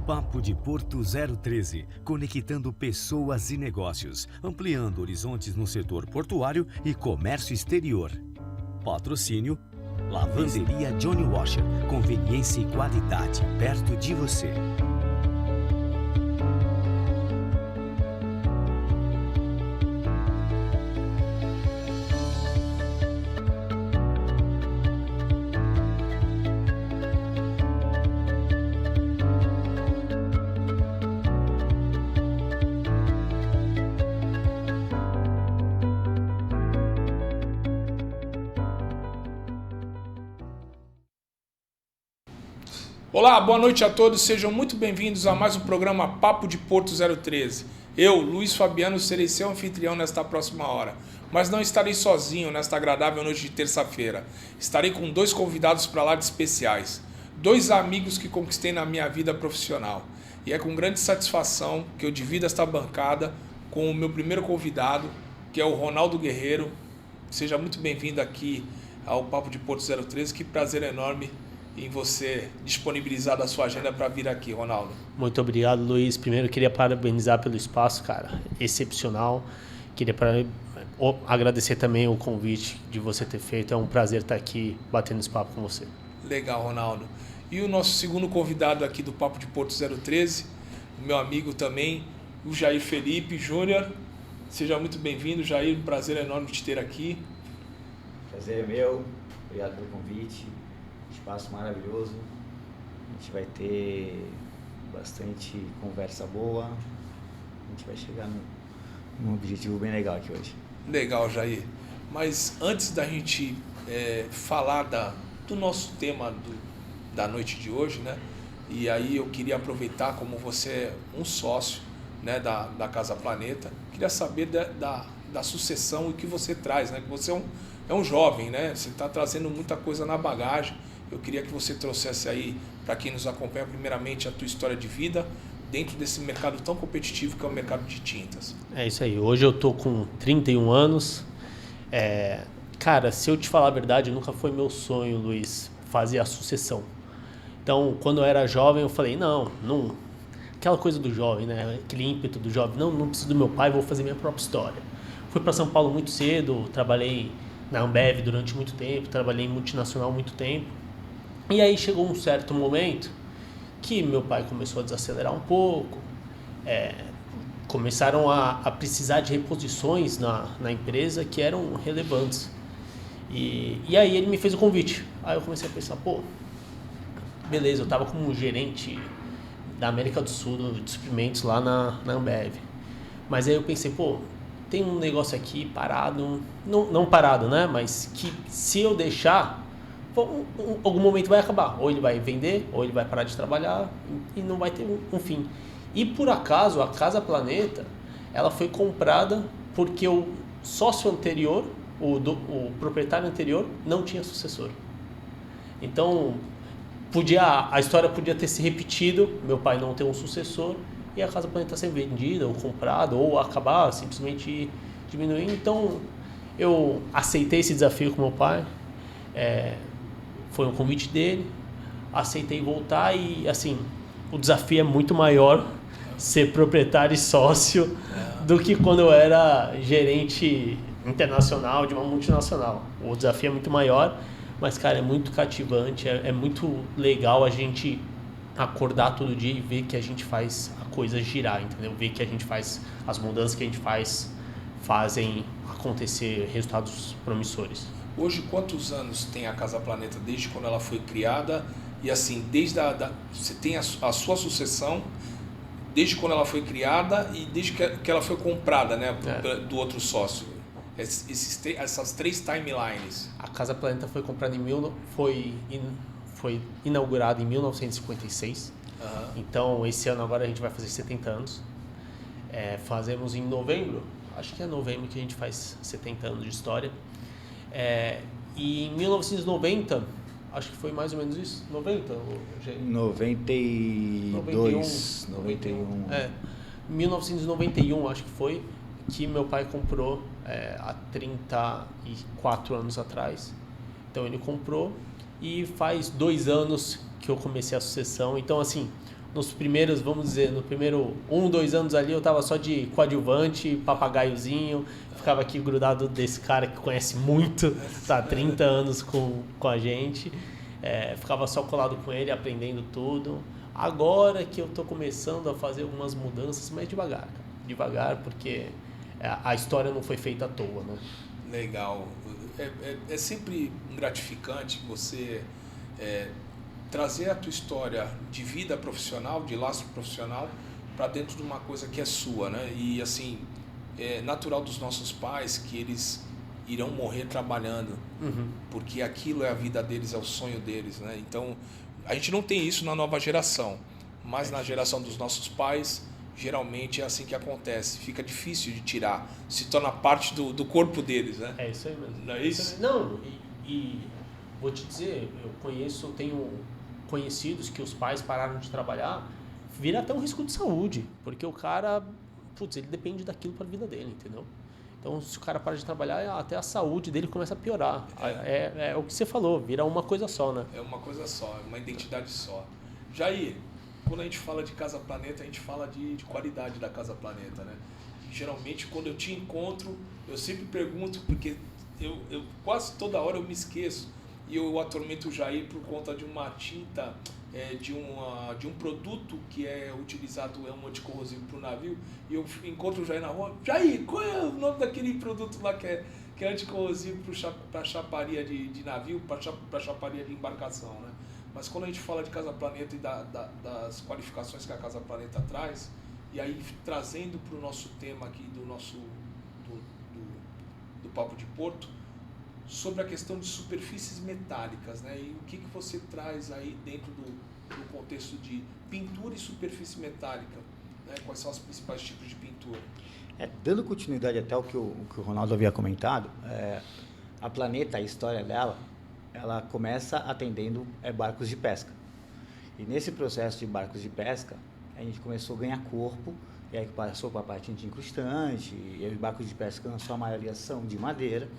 Papo de Porto 013, conectando pessoas e negócios, ampliando horizontes no setor portuário e comércio exterior. Patrocínio: Lavanderia Johnny Washer, conveniência e qualidade perto de você. Olá, boa noite a todos, sejam muito bem-vindos a mais um programa Papo de Porto 013. Eu, Luiz Fabiano, serei seu anfitrião nesta próxima hora, mas não estarei sozinho nesta agradável noite de terça-feira. Estarei com dois convidados para lá de especiais, dois amigos que conquistei na minha vida profissional. E é com grande satisfação que eu divido esta bancada com o meu primeiro convidado, que é o Ronaldo Guerreiro. Seja muito bem-vindo aqui ao Papo de Porto 013, que prazer enorme em você disponibilizar da sua agenda para vir aqui, Ronaldo. Muito obrigado, Luiz. Primeiro, queria parabenizar pelo espaço, cara. Excepcional. Queria agradecer também o convite de você ter feito. É um prazer estar aqui batendo esse papo com você. Legal, Ronaldo. E o nosso segundo convidado aqui do Papo de Porto 013, o meu amigo também, o Jair Felipe Júnior. Seja muito bem-vindo, Jair. Um prazer enorme te ter aqui. Prazer é meu. Obrigado pelo convite. Espaço maravilhoso, a gente vai ter bastante conversa boa, a gente vai chegar num objetivo bem legal aqui hoje. Legal, Jair. Mas antes da gente falar do nosso tema da noite de hoje, né? E aí eu queria aproveitar, como você é um sócio, né, da Casa Planeta, queria saber da sucessão e o que você traz, né? Que você é um jovem, né? Você está trazendo muita coisa na bagagem. Eu queria que você trouxesse aí, para quem nos acompanha, primeiramente a tua história de vida dentro desse mercado tão competitivo que é o mercado de tintas. É isso aí. Hoje eu tô com 31 anos. Cara, se eu te falar a verdade, nunca foi meu sonho, Luiz, fazer a sucessão. Então, quando eu era jovem, eu falei, não. Aquela coisa do jovem, né? Aquele ímpeto do jovem. Não preciso do meu pai, vou fazer minha própria história. Fui para São Paulo muito cedo, trabalhei na Ambev durante muito tempo, trabalhei em multinacional muito tempo. E aí chegou um certo momento que meu pai começou a desacelerar um pouco, começaram a precisar de reposições na empresa que eram relevantes. E aí ele me fez o convite. Aí eu comecei a pensar, beleza, eu estava como gerente da América do Sul de suprimentos lá na Ambev. Mas aí eu pensei, tem um negócio aqui parado, não parado, né? Mas que se eu deixar, algum momento vai acabar. Ou ele vai vender, ou ele vai parar de trabalhar e não vai ter um fim. E por acaso, a Casa Planeta, ela foi comprada porque o sócio anterior, o proprietário anterior, não tinha sucessor. Então, a história podia ter se repetido, meu pai não ter um sucessor, e a Casa Planeta ser vendida, ou comprada, ou acabar simplesmente diminuindo. Então, eu aceitei esse desafio com meu pai. Foi um convite dele, aceitei voltar e, assim, o desafio é muito maior ser proprietário e sócio do que quando eu era gerente internacional de uma multinacional. O desafio é muito maior, mas, cara, é muito cativante, é muito legal a gente acordar todo dia e ver que a gente faz a coisa girar, entendeu? Ver que a gente faz, as mudanças que a gente fazem acontecer resultados promissores. Hoje, quantos anos tem a Casa Planeta desde quando ela foi criada? E assim, você tem a sua sucessão desde quando ela foi criada e desde que ela foi comprada, né, do outro sócio. Essas três timelines. A Casa Planeta foi comprada foi inaugurada em 1956. Então, esse ano agora a gente vai fazer 70 anos. Fazemos em novembro, acho que é novembro que a gente faz 70 anos de história. E em 1990, acho que foi mais ou menos isso, 90? 92, 91. Em 1991, acho que foi, que meu pai comprou há 34 anos atrás. Então ele comprou e faz 2 anos que eu comecei a sucessão. Então, assim, nos primeiros, vamos dizer, no primeiro 2 anos ali eu tava só de coadjuvante, papagaiozinho, ficava aqui grudado desse cara que conhece muito, tá há 30 anos com a gente, ficava só colado com ele, aprendendo tudo. Agora que eu tô começando a fazer algumas mudanças, mas devagar, cara. Devagar, porque a história não foi feita à toa, né? Legal. É sempre gratificante você trazer a tua história de vida profissional, de laço profissional, para dentro de uma coisa que é sua, né? E assim, é natural dos nossos pais que eles irão morrer trabalhando, porque aquilo é a vida deles, é o sonho deles, né? Então, a gente não tem isso na nova geração, mas na geração dos nossos pais, geralmente é assim que acontece. Fica difícil de tirar, se torna parte do corpo deles, né? É isso aí mesmo. Não é isso? Não, e vou te dizer, tenho conhecidos que os pais pararam de trabalhar, vira até um risco de saúde, porque o cara, ele depende daquilo para a vida dele, entendeu? Então, se o cara para de trabalhar, até a saúde dele começa a piorar. É o que você falou, vira uma coisa só, né? É uma coisa só, uma identidade só. Jair, quando a gente fala de Casa Planeta, a gente fala de qualidade da Casa Planeta, né? Geralmente, quando eu te encontro, eu sempre pergunto, porque eu quase toda hora eu me esqueço, e eu atormento o Jair por conta de uma tinta, de um produto que é utilizado, é um anticorrosivo para o navio, e eu encontro o Jair na rua. Jair, qual é o nome daquele produto lá que é anticorrosivo para chaparia de navio, para chaparia de embarcação, né? Mas quando a gente fala de Casa Planeta e das qualificações que a Casa Planeta traz, e aí trazendo para o nosso tema aqui do Papo de Porto, sobre a questão de superfícies metálicas, né? E o que você traz aí dentro do contexto de pintura e superfície metálica, né? Quais são os principais tipos de pintura? Dando continuidade até ao que o Ronaldo havia comentado, a Planeta, a história dela, ela começa atendendo barcos de pesca. E nesse processo de barcos de pesca, a gente começou a ganhar corpo, e aí passou para a parte de incrustante, e os barcos de pesca, na sua maioria, são de madeira.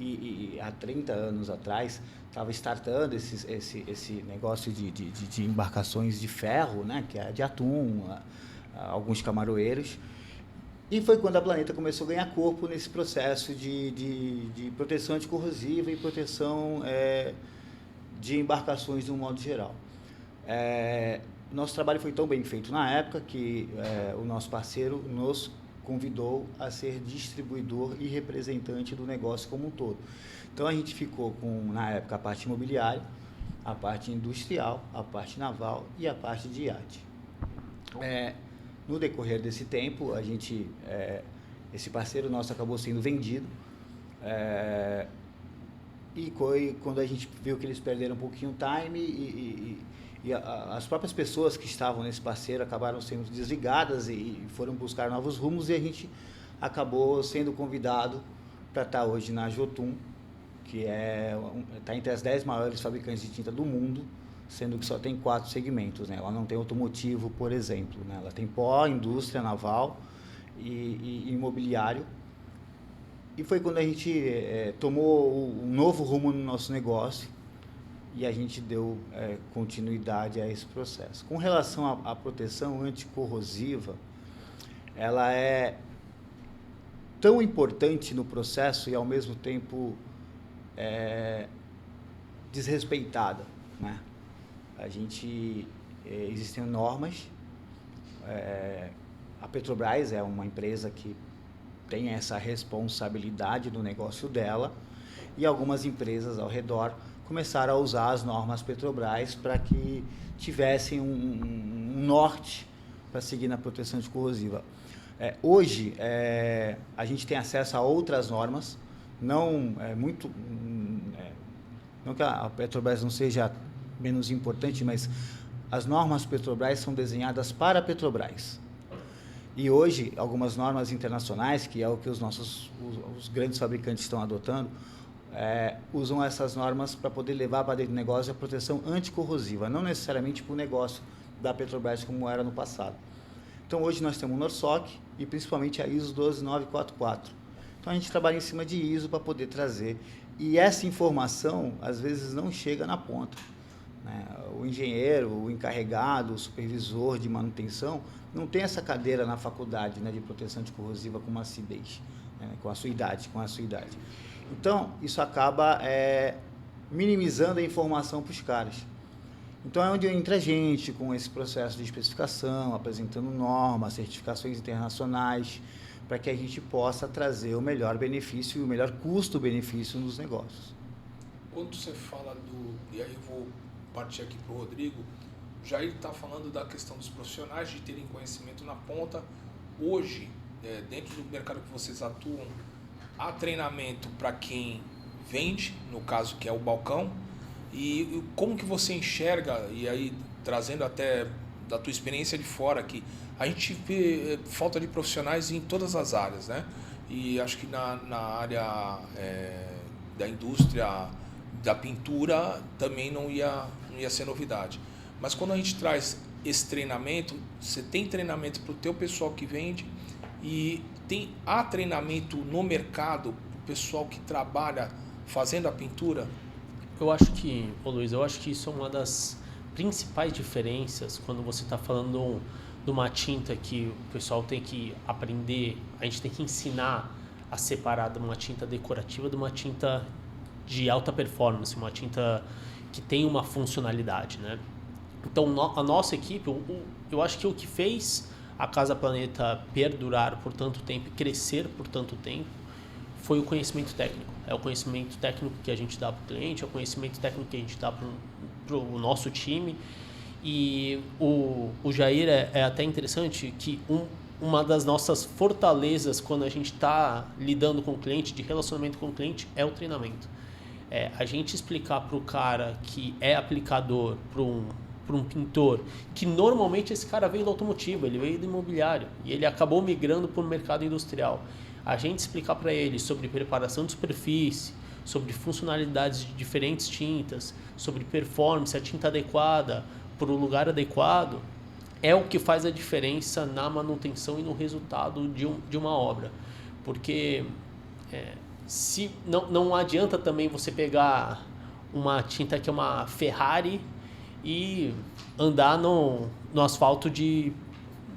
E há 30 anos atrás, estava startando esse negócio de embarcações de ferro, né, que é de atum, alguns camaroeiros. E foi quando a Planeta começou a ganhar corpo nesse processo de proteção anticorrosiva e proteção de embarcações de um modo geral. Nosso trabalho foi tão bem feito na época que o nosso parceiro nos convidou a ser distribuidor e representante do negócio como um todo. Então a gente ficou com, na época, a parte imobiliária, a parte industrial, a parte naval e a parte de iate. No decorrer desse tempo, esse parceiro nosso acabou sendo vendido, e foi quando a gente viu que eles perderam um pouquinho o time e as próprias pessoas que estavam nesse parceiro acabaram sendo desligadas e foram buscar novos rumos, e a gente acabou sendo convidado para estar hoje na Jotun, que está entre as 10 maiores fabricantes de tinta do mundo, sendo que só tem 4 segmentos, né? Ela não tem automotivo, por exemplo, né? Ela tem pó, indústria naval e imobiliário. E foi quando a gente tomou um novo rumo no nosso negócio e a gente deu continuidade a esse processo. Com relação à proteção anticorrosiva, ela é tão importante no processo e, ao mesmo tempo, desrespeitada, né? Existem normas, a Petrobras é uma empresa que tem essa responsabilidade do negócio dela, e algumas empresas ao redor começaram a usar as normas Petrobras para que tivessem um norte para seguir na proteção anticorrosiva. Hoje, a gente tem acesso a outras normas, não que a Petrobras não seja menos importante, mas as normas Petrobras são desenhadas para a Petrobras. E hoje, algumas normas internacionais, que é o que os grandes fabricantes estão adotando, usam essas normas para poder levar para dentro do negócio a proteção anticorrosiva, não necessariamente para o negócio da Petrobras como era no passado. Então, hoje nós temos o NORSOC e principalmente a ISO 12944. Então, a gente trabalha em cima de ISO para poder trazer. E essa informação, às vezes, não chega na ponta. né? O engenheiro, o encarregado, o supervisor de manutenção não tem essa cadeira na faculdade, né, de proteção anticorrosiva com uma acidez, né, com a sua idade. Então, isso acaba minimizando a informação para os caras. Então, é onde entra a gente com esse processo de especificação, apresentando normas, certificações internacionais, para que a gente possa trazer o melhor benefício e o melhor custo-benefício nos negócios. Quando você fala e aí eu vou partir aqui para o Rodrigo, o Jair está falando da questão dos profissionais de terem conhecimento na ponta. Hoje, dentro do mercado que vocês atuam, há treinamento para quem vende, no caso que é o balcão, e como que você enxerga, e aí trazendo até da tua experiência de fora, que a gente vê falta de profissionais em todas as áreas, né? E acho que na área da indústria da pintura também não ia ser novidade. Mas quando a gente traz esse treinamento, você tem treinamento para o teu pessoal que vende e há treinamento no mercado para o pessoal que trabalha fazendo a pintura? Eu acho que, Luiz, isso é uma das principais diferenças quando você está falando de uma tinta que o pessoal tem que aprender, a gente tem que ensinar a separar de uma tinta decorativa de uma tinta de alta performance, uma tinta que tem uma funcionalidade, né? Então, a nossa equipe, eu acho que o que fez a Casa Planeta perdurar por tanto tempo e crescer por tanto tempo foi o conhecimento técnico. É o conhecimento técnico que a gente dá para o cliente, é o conhecimento técnico que a gente dá para o nosso time. E o Jair é até interessante que uma das nossas fortalezas quando a gente está lidando com o cliente, de relacionamento com o cliente, é o treinamento. A gente explicar para o cara que é aplicador, para um pintor, que normalmente esse cara veio do automotivo, ele veio do imobiliário e ele acabou migrando para o mercado industrial. A gente explicar para ele sobre preparação de superfície, sobre funcionalidades de diferentes tintas, sobre performance, a tinta adequada para o lugar adequado, é o que faz a diferença na manutenção e no resultado de uma obra. Porque se não adianta também você pegar uma tinta que é uma Ferrari e andar no asfalto de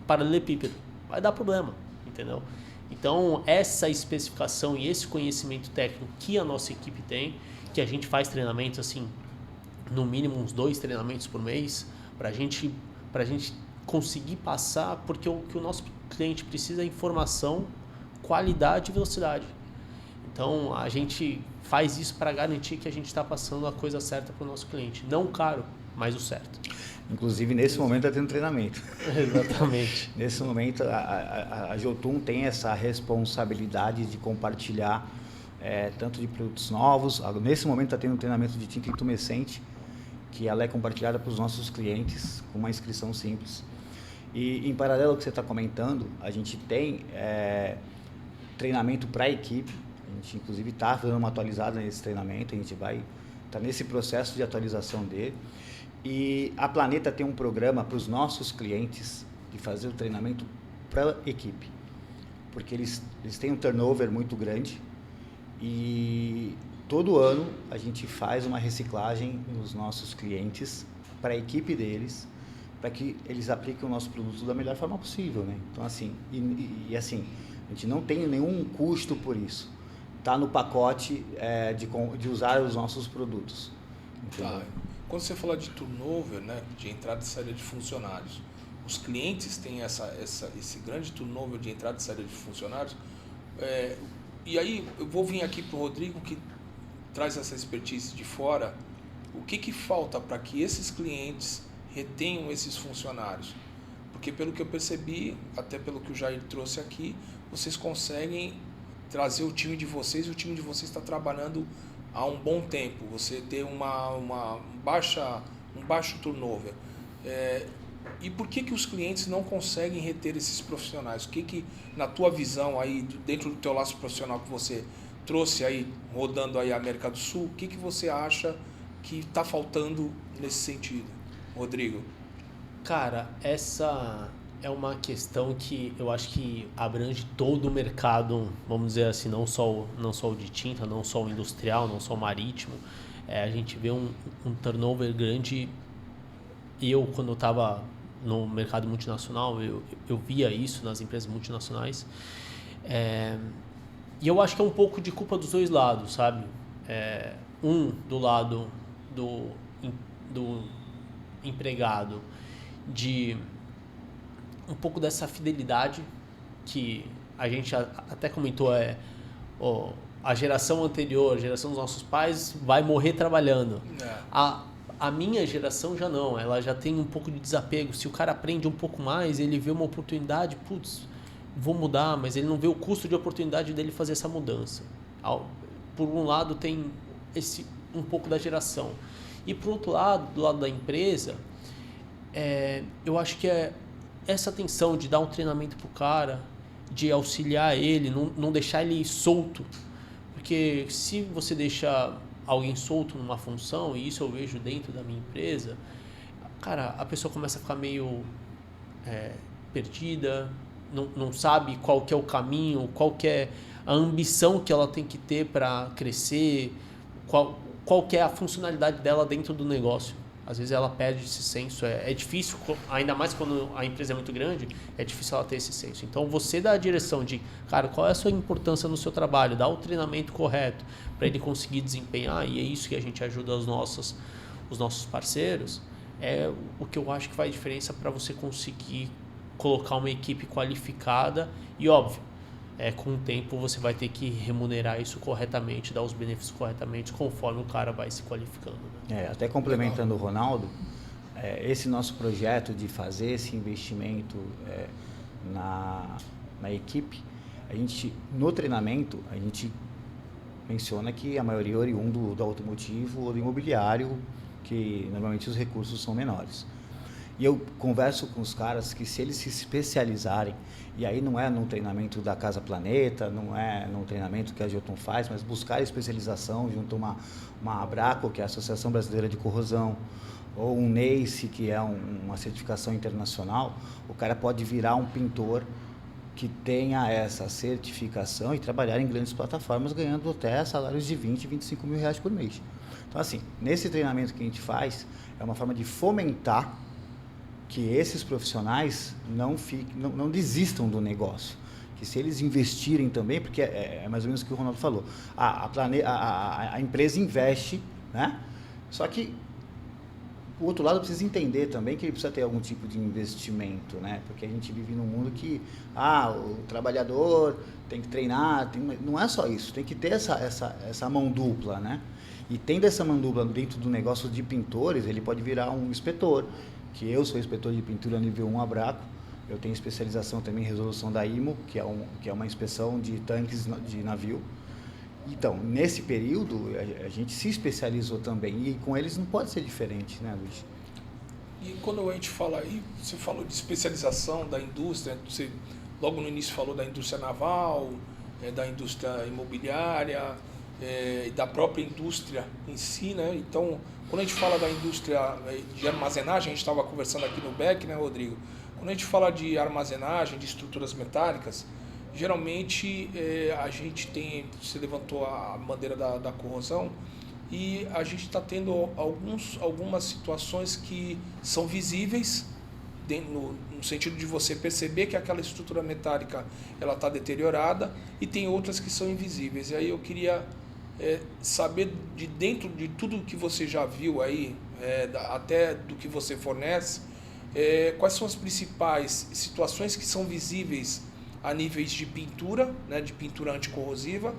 paralelepípedo. Vai dar problema, entendeu? Então, essa especificação e esse conhecimento técnico que a nossa equipe tem, que a gente faz treinamentos, assim, no mínimo uns 2 treinamentos por mês, para a gente conseguir passar, porque o que o nosso cliente precisa é informação, qualidade e velocidade. Então, a gente faz isso para garantir que a gente está passando a coisa certa para o nosso cliente. Não caro, mas o certo. Inclusive, nesse momento, está tendo treinamento. Exatamente. Nesse momento, a Jotun tem essa responsabilidade de compartilhar tanto de produtos novos. Nesse momento, está tendo um treinamento de tinta intumescente, que ela é compartilhada para os nossos clientes com uma inscrição simples. E, em paralelo ao que você está comentando, a gente tem treinamento para a equipe. A gente, inclusive, está dando uma atualizada nesse treinamento. A gente vai estar nesse processo de atualização dele. E a Planeta tem um programa para os nossos clientes de fazer o treinamento para a equipe, porque eles têm um turnover muito grande e todo ano a gente faz uma reciclagem nos nossos clientes para a equipe deles, para que eles apliquem o nosso produto da melhor forma possível, né? Então, assim, e assim, a gente não tem nenhum custo por isso, está no pacote de usar os nossos produtos. Tá. Quando você fala de turnover, né, de entrada e saída de funcionários, os clientes têm esse grande turnover de entrada e saída de funcionários. E aí eu vou vir aqui para o Rodrigo, que traz essa expertise de fora. O que falta para que esses clientes retenham esses funcionários? Porque pelo que eu percebi, até pelo que o Jair trouxe aqui, vocês conseguem trazer o time de vocês, e o time de vocês está trabalhando há um bom tempo, você ter um baixo turnover. E por que os clientes não conseguem reter esses profissionais? O que na tua visão, aí, dentro do teu laço profissional que você trouxe aí, rodando aí a América do Sul, o que você acha que está faltando nesse sentido, Rodrigo? Cara, essa é uma questão que eu acho que abrange todo o mercado, vamos dizer assim, não só o de tinta, não só o industrial, não só o marítimo. a gente vê um turnover grande. E eu, quando eu estava no mercado multinacional, eu via isso nas empresas multinacionais. E eu acho que é um pouco de culpa dos dois lados, sabe? Do lado do empregado, de um pouco dessa fidelidade que a gente até comentou, a geração anterior, a geração dos nossos pais vai morrer trabalhando. A minha geração já não, ela já tem um pouco de desapego. Se o cara aprende um pouco mais, ele vê uma oportunidade, putz, vou mudar, mas ele não vê o custo de oportunidade dele fazer essa mudança. Por um lado tem um pouco da geração. E por outro lado, do lado da empresa, eu acho que essa atenção de dar um treinamento pro cara, de auxiliar ele, não deixar ele solto. Porque se você deixa alguém solto numa função, e isso eu vejo dentro da minha empresa, cara, a pessoa começa a ficar meio perdida, não sabe qual que é o caminho, qual que é a ambição que ela tem que ter para crescer, qual que é a funcionalidade dela dentro do negócio. Às vezes ela perde esse senso, é difícil, ainda mais quando a empresa é muito grande, é difícil ela ter esse senso. Então você dá a direção de, cara, qual é a sua importância no seu trabalho, dá o treinamento correto para ele conseguir desempenhar, e é isso que a gente ajuda os nossos parceiros, é o que eu acho que faz diferença para você conseguir colocar uma equipe qualificada e, óbvio, com o tempo você vai ter que remunerar isso corretamente, dar os benefícios corretamente conforme o cara vai se qualificando. Né? Até complementando o Ronaldo, esse nosso projeto de fazer esse investimento na equipe, no treinamento, a gente menciona que a maioria é oriundo do automotivo ou do imobiliário, que normalmente os recursos são menores. E eu converso com os caras que se eles se especializarem, e aí não é no treinamento da Casa Planeta, não é no treinamento que a Geoton faz, mas buscar especialização junto a uma Abraco, que é a Associação Brasileira de Corrosão, ou um NACE, que é uma certificação internacional, o cara pode virar um pintor que tenha essa certificação e trabalhar em grandes plataformas, ganhando até salários de 20, 25 mil reais por mês. Então, assim, nesse treinamento que a gente faz, é uma forma de fomentar que esses profissionais não desistam do negócio. Que se eles investirem também, porque é mais ou menos o que o Ronaldo falou, a empresa investe, né? Só que o outro lado precisa entender também que ele precisa ter algum tipo de investimento, né? Porque a gente vive num mundo que o trabalhador tem que treinar, não é só isso, tem que ter essa mão dupla, né? E tendo essa mão dupla dentro do negócio de pintores, ele pode virar um inspetor, que eu sou inspetor de pintura nível 1 Abraco, eu tenho especialização também em resolução da IMO, que é uma inspeção de tanques de navio. Então, nesse período, a gente se especializou também, e com eles não pode ser diferente, né, Luiz? E quando a gente fala aí, você falou de especialização da indústria, você logo no início falou da indústria naval, da indústria imobiliária, e da própria indústria em si, né? Então, quando a gente fala da indústria de armazenagem, a gente estava conversando aqui no BEC, né, Rodrigo? Quando a gente fala de armazenagem, de estruturas metálicas, geralmente a gente você levantou a bandeira da corrosão, e a gente está tendo algumas situações que são visíveis, no sentido de você perceber que aquela estrutura metálica ela está deteriorada, e tem outras que são invisíveis. E aí eu queria saber, de dentro de tudo que você já viu aí, até do que você fornece, quais são as principais situações que são visíveis a níveis de pintura, né, de pintura anticorrosiva,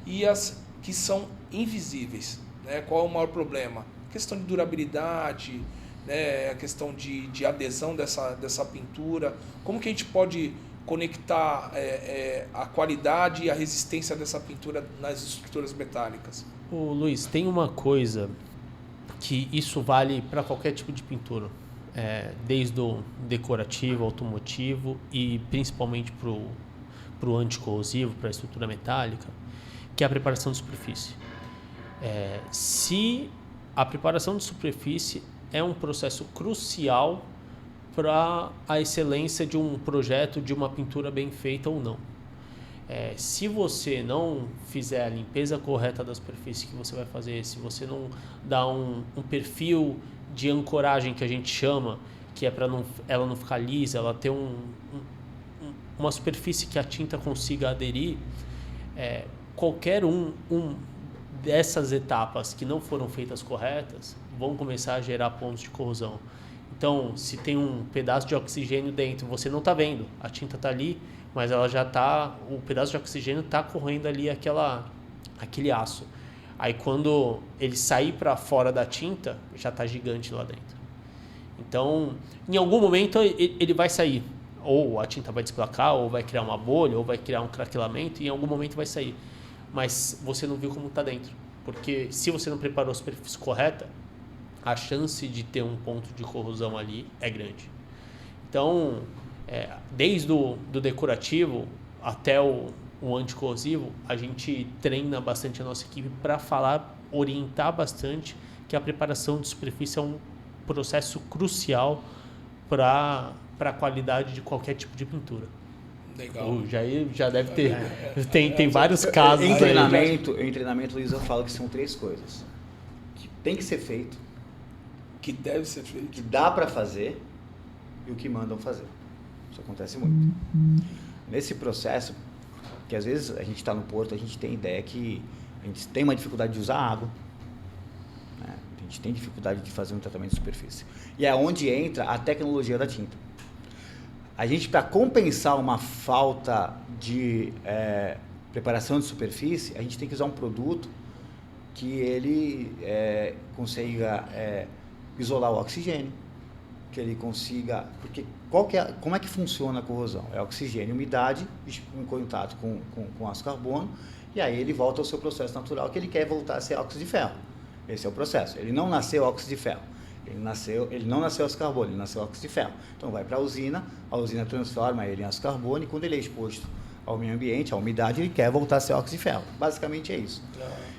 e as que são invisíveis, né? Qual é o maior problema? A questão de durabilidade, né, a questão de adesão dessa pintura. Como que a gente pode conectar a qualidade e a resistência dessa pintura nas estruturas metálicas? Ô, Luiz, tem uma coisa que isso vale para qualquer tipo de pintura, desde o decorativo, automotivo e principalmente para o anticorrosivo, para a estrutura metálica, que é a preparação de superfície. Se a preparação de superfície é um processo crucial para a excelência de um projeto, de uma pintura bem feita ou não. Se você não fizer a limpeza correta da superfície que você vai fazer, se você não dá um perfil de ancoragem que a gente chama, que é para ela não ficar lisa, ela ter uma superfície que a tinta consiga aderir, qualquer dessas etapas que não foram feitas corretas vão começar a gerar pontos de corrosão. Então, se tem um pedaço de oxigênio dentro, você não está vendo, a tinta está ali, mas ela já está, o pedaço de oxigênio está corroendo ali aquele aço. Aí quando ele sair para fora da tinta, já está gigante lá dentro. Então, em algum momento ele vai sair. Ou a tinta vai desplacar, ou vai criar uma bolha, ou vai criar um craquelamento, e em algum momento vai sair. Mas você não viu como está dentro. Porque se você não preparou a superfície correta, a chance de ter um ponto de corrosão ali é grande. Então, desde o decorativo até o anticorrosivo, a gente treina bastante a nossa equipe para orientar bastante que a preparação de superfície é um processo crucial para a qualidade de qualquer tipo de pintura. Legal. O Jair já deve ter. Tem vários casos Em aí. treinamento, Luiz, eu falo que são 3 coisas. Que tem que ser feito, Que deve ser feito. que dá para fazer e o que mandam fazer. Isso acontece muito. Nesse processo, que às vezes a gente está no porto, a gente tem ideia que a gente tem uma dificuldade de usar água, né? A gente tem dificuldade de fazer um tratamento de superfície. E é onde entra a tecnologia da tinta. A gente, para compensar uma falta de preparação de superfície, a gente tem que usar um produto que ele consiga isolar o oxigênio, que ele consiga... Porque como é que funciona a corrosão? É oxigênio e umidade em contato com o ácido carbono, e aí ele volta ao seu processo natural, que ele quer voltar a ser óxido de ferro. Esse é o processo. Ele não nasceu óxido de ferro. Ele não nasceu ácido carbono, ele nasceu óxido de ferro. Então vai para a usina transforma ele em ácido carbono, e quando ele é exposto ao meio ambiente, à umidade, ele quer voltar a ser óxido de ferro. Basicamente é isso.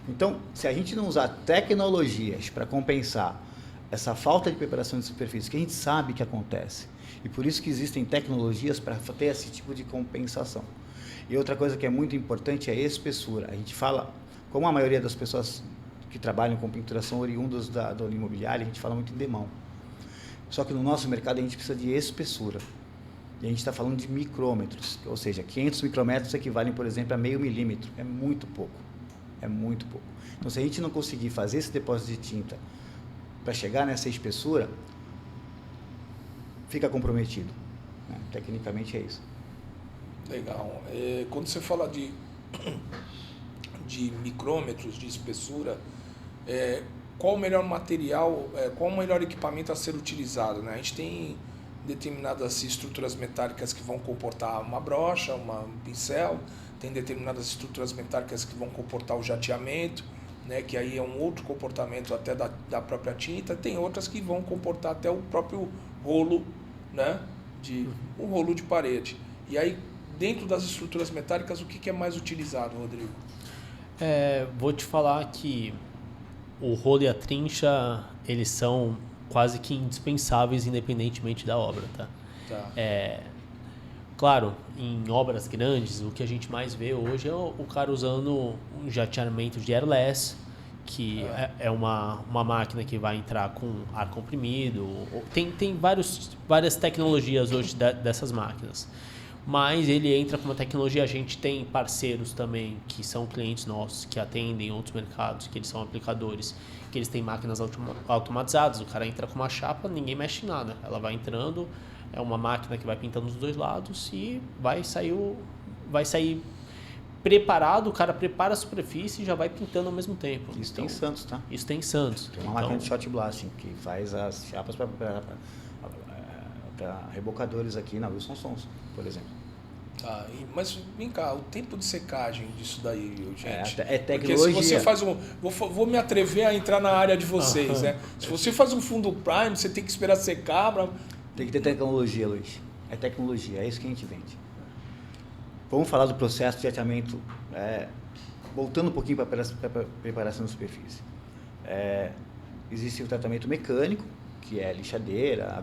Então, se a gente não usar tecnologias para compensar essa falta de preparação de superfície, que a gente sabe que acontece, e por isso que existem tecnologias para ter esse tipo de compensação. E outra coisa que é muito importante é a espessura. A gente fala, como a maioria das pessoas que trabalham com pintura são oriundos da imobiliária, a gente fala muito em demão. Só que no nosso mercado a gente precisa de espessura. E a gente está falando de micrômetros, ou seja, 500 micrômetros equivalem, por exemplo, a meio milímetro. É muito pouco. É muito pouco. Então, se a gente não conseguir fazer esse depósito de tinta para chegar nessa espessura, fica comprometido, né? Tecnicamente é isso. Legal. Quando você fala de micrômetros, de espessura, qual o melhor material, qual o melhor equipamento a ser utilizado, né? A gente tem determinadas estruturas metálicas que vão comportar uma brocha, um pincel, tem determinadas estruturas metálicas que vão comportar o jateamento, né? Que aí é um outro comportamento até da própria tinta, tem outras que vão comportar até o próprio rolo, né? Um rolo de parede. E aí, dentro das estruturas metálicas, o que é mais utilizado, Rodrigo? Vou te falar que o rolo e a trincha, eles são quase que indispensáveis independentemente da obra, tá? Claro, em obras grandes, o que a gente mais vê hoje é o cara usando um jateamento de airless, que é uma máquina que vai entrar com ar comprimido. Tem várias tecnologias hoje dessas máquinas. Mas ele entra com uma tecnologia, a gente tem parceiros também que são clientes nossos, que atendem outros mercados, que eles são aplicadores, que eles têm máquinas automatizadas, o cara entra com uma chapa, ninguém mexe em nada, ela vai entrando, é uma máquina que vai pintando os dois lados e vai sair preparado, o cara prepara a superfície e já vai pintando ao mesmo tempo. Isso tem em Santos, tá? Isso tem em Santos. Tem uma máquina de shot blasting que faz as chapas para rebocadores aqui na Wilson Sons, por exemplo. Mas vem cá, o tempo de secagem disso daí, gente. É tecnologia. Porque se você faz vou me atrever a entrar na área de vocês, né? Se você faz um fundo prime, você tem que esperar secar. Tem que ter tecnologia, Luiz. É tecnologia, é isso que a gente vende. Vamos falar do processo de jateamento, voltando um pouquinho para a preparação da superfície. Existe o tratamento mecânico, que é lixadeira,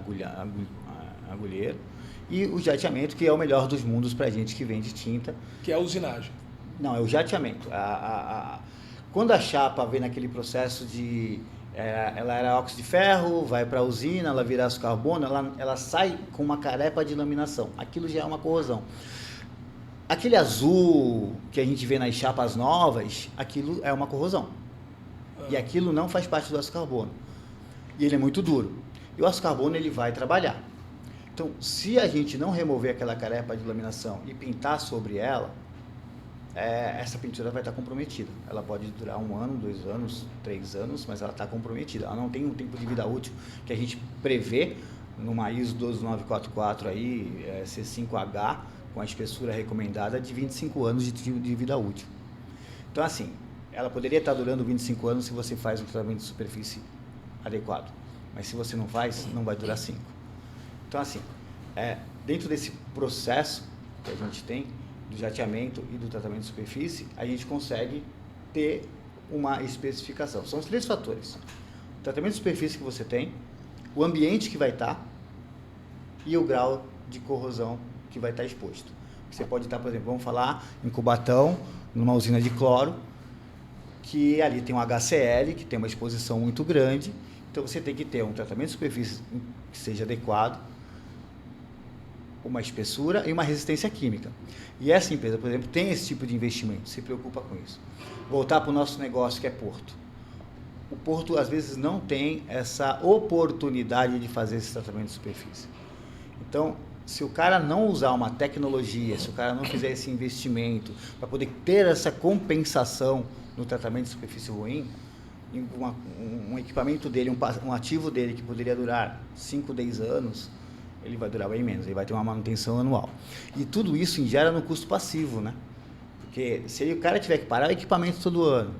agulheiro. E o jateamento, que é o melhor dos mundos para a gente que vende tinta. Que é a usinagem. Não, é o jateamento. Quando a chapa vem naquele processo de... ela era óxido de ferro, vai para a usina, ela vira aço carbono, ela sai com uma carepa de laminação. Aquilo já é uma corrosão. Aquele azul que a gente vê nas chapas novas, aquilo é uma corrosão. E aquilo não faz parte do aço carbono. E ele é muito duro. E o aço carbono ele vai trabalhar. Então, se a gente não remover aquela carepa de laminação e pintar sobre ela, essa pintura vai estar comprometida. Ela pode durar 1 ano, 2 anos, 3 anos, mas ela está comprometida. Ela não tem um tempo de vida útil que a gente prevê numa ISO 12944 aí, C5H, com a espessura recomendada de 25 anos de vida útil. Então, assim, ela poderia estar durando 25 anos se você faz um tratamento de superfície adequado. Mas se você não faz, não vai durar 5. Então, assim, dentro desse processo que a gente tem, do jateamento e do tratamento de superfície, a gente consegue ter uma especificação. São os 3 fatores. O tratamento de superfície que você tem, o ambiente que vai estar e o grau de corrosão que vai estar exposto. Você pode estar, por exemplo, vamos falar em Cubatão, numa usina de cloro, que ali tem um HCl, que tem uma exposição muito grande. Então, você tem que ter um tratamento de superfície que seja adequado, uma espessura e uma resistência química. E essa empresa, por exemplo, tem esse tipo de investimento, se preocupa com isso. Voltar para o nosso negócio que é porto. O porto, às vezes, não tem essa oportunidade de fazer esse tratamento de superfície. Então, se o cara não usar uma tecnologia, se o cara não fizer esse investimento para poder ter essa compensação no tratamento de superfície ruim, um equipamento dele, um ativo dele que poderia durar 5, 10 anos, ele vai durar bem menos, ele vai ter uma manutenção anual. E tudo isso gera no custo passivo, né? Porque se o cara tiver que parar o equipamento todo ano,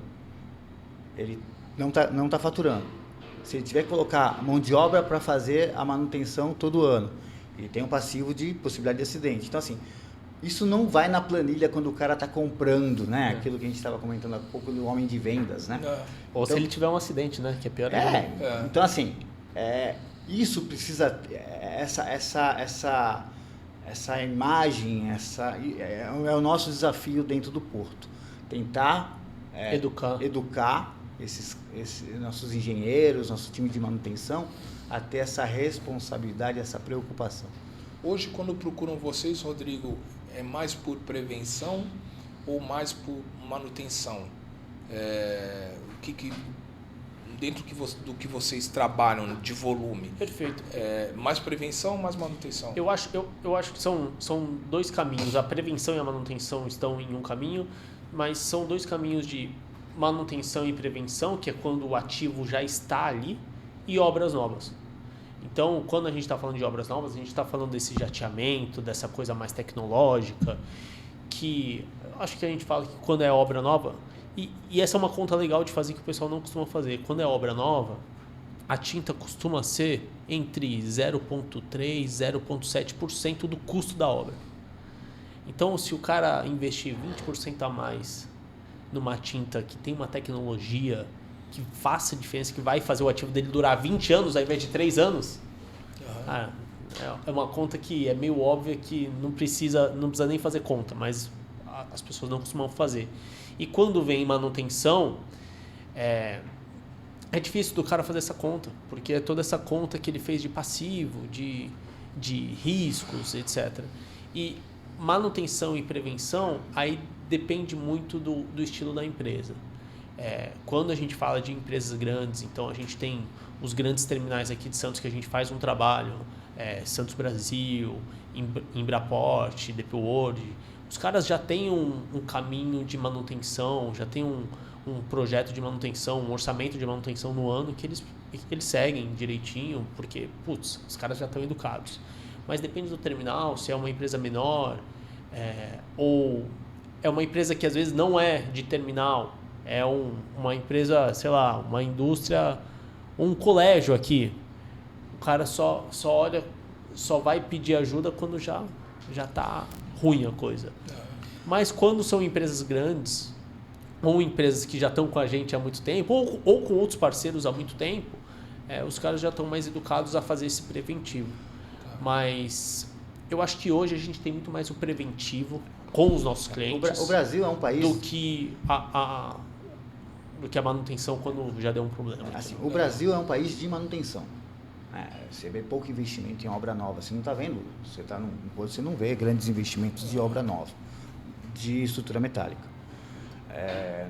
ele não tá faturando. Se ele tiver que colocar mão de obra para fazer a manutenção todo ano, ele tem um passivo de possibilidade de acidente. Então, assim, isso não vai na planilha quando o cara está comprando, né? Aquilo que a gente estava comentando há pouco do homem de vendas, né? Ou então, se ele tiver um acidente, né? Que é pior ainda. Então, assim, isso precisa... Essa imagem, é o nosso desafio dentro do porto. Tentar educar esses nossos engenheiros, nosso time de manutenção, a ter essa responsabilidade, essa preocupação. Hoje, quando procuram vocês, Rodrigo, é mais por prevenção ou mais por manutenção? Dentro do que vocês trabalham de volume? Perfeito. Mais prevenção ou mais manutenção? Eu acho que são 2 caminhos. A prevenção e a manutenção estão em um caminho, mas são 2 caminhos de manutenção e prevenção, que é quando o ativo já está ali, e obras novas. Então, quando a gente está falando de obras novas, a gente está falando desse jateamento, dessa coisa mais tecnológica, que acho que a gente fala que quando é obra nova, e essa é uma conta legal de fazer que o pessoal não costuma fazer. Quando é obra nova, a tinta costuma ser entre 0,3% e 0,7% do custo da obra. Então, se o cara investir 20% a mais numa tinta que tem uma tecnologia que faça diferença, que vai fazer o ativo dele durar 20 anos ao invés de 3 anos, é uma conta que é meio óbvia, que não precisa nem fazer conta, mas as pessoas não costumam fazer. E quando vem manutenção, é difícil do cara fazer essa conta, porque é toda essa conta que ele fez de passivo, de riscos, etc. E manutenção e prevenção, aí depende muito do estilo da empresa. Quando a gente fala de empresas grandes, então a gente tem os grandes terminais aqui de Santos que a gente faz um trabalho, Santos Brasil, Embraport, DP World, os caras já têm um caminho de manutenção, já tem um projeto de manutenção, um orçamento de manutenção no ano que eles seguem direitinho, porque, os caras já estão educados. Mas depende do terminal, se é uma empresa menor, ou é uma empresa que às vezes não é de terminal, é uma empresa, sei lá, uma indústria, um colégio aqui. O cara só olha, só vai pedir ajuda quando já está ruim a coisa. Mas quando são empresas grandes, ou empresas que já estão com a gente há muito tempo, ou com outros parceiros há muito tempo, os caras já estão mais educados a fazer esse preventivo. Mas eu acho que hoje a gente tem muito mais o preventivo com os nossos clientes. O Brasil é um país... Do que a manutenção quando já deu um problema. Assim, o Brasil é um país de manutenção. Você vê pouco investimento em obra nova. Você não está vendo, você não vê grandes investimentos de obra nova, de estrutura metálica.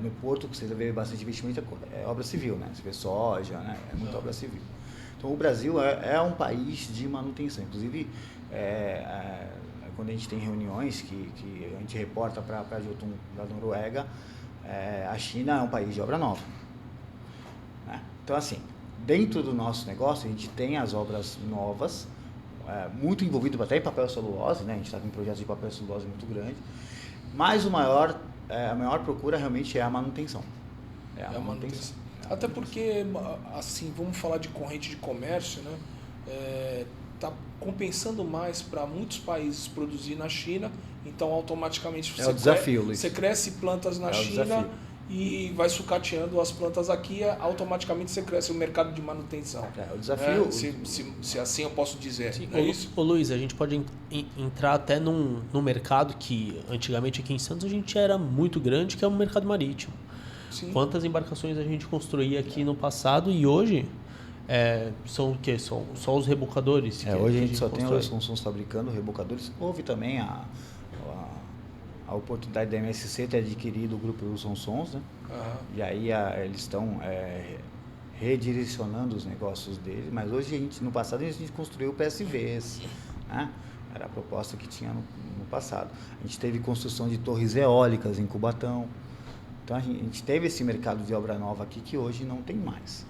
No Porto, você vê bastante investimento, é obra civil, né? Você vê soja, né? É muita obra civil. Então, o Brasil é um país de manutenção. Inclusive, quando a gente tem reuniões que a gente reporta para a Jotun da Noruega, a China é um país de obra nova. Né? Então, assim, dentro do nosso negócio, a gente tem as obras novas, muito envolvido até em papel celulose, né? A gente está com um projeto de papel celulose muito grande, mas a maior procura realmente é a manutenção. A manutenção. Até porque, assim, vamos falar de corrente de comércio, né? Está compensando mais para muitos países produzir na China, então automaticamente você cresce plantas na China e vai sucateando as plantas aqui, automaticamente você cresce o mercado de manutenção. O desafio... Se assim eu posso dizer. Sim, é isso? Ô Luiz, a gente pode entrar até num mercado que antigamente aqui em Santos a gente era muito grande, que é o mercado marítimo. Sim. Quantas embarcações a gente construía aqui no passado e hoje são o quê? São só os rebocadores? Hoje a gente só tem os Sonsons fabricando rebocadores. Houve também a oportunidade da MSC ter adquirido o grupo dos Sonsons, né? E aí eles estão redirecionando os negócios deles, mas hoje no passado a gente construiu PSVs, né? Era a proposta que tinha no passado. A gente teve construção de torres eólicas em Cubatão. Então a gente teve esse mercado de obra nova aqui que hoje não tem mais.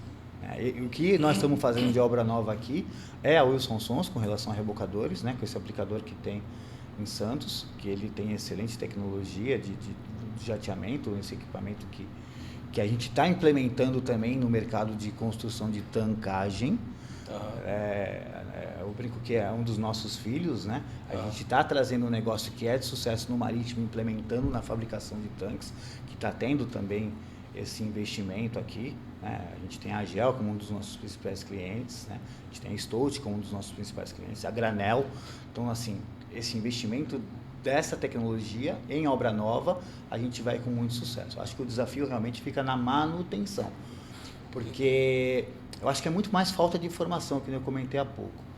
E o que nós estamos fazendo de obra nova aqui é a Wilson Sons com relação a rebocadores, né? Com esse aplicador que tem em Santos, que ele tem excelente tecnologia de jateamento, esse equipamento que a gente está implementando também no mercado de construção de tancagem. Eu brinco que é um dos nossos filhos, né? A gente está trazendo um negócio que é de sucesso no marítimo, implementando na fabricação de tanques, que está tendo também esse investimento aqui, né? A gente tem a Agel como um dos nossos principais clientes, né? A gente tem a Stout como um dos nossos principais clientes, a Granel. Então, assim, esse investimento dessa tecnologia em obra nova, a gente vai com muito sucesso. Acho que o desafio realmente fica na manutenção, porque eu acho que é muito mais falta de informação, que eu comentei há pouco.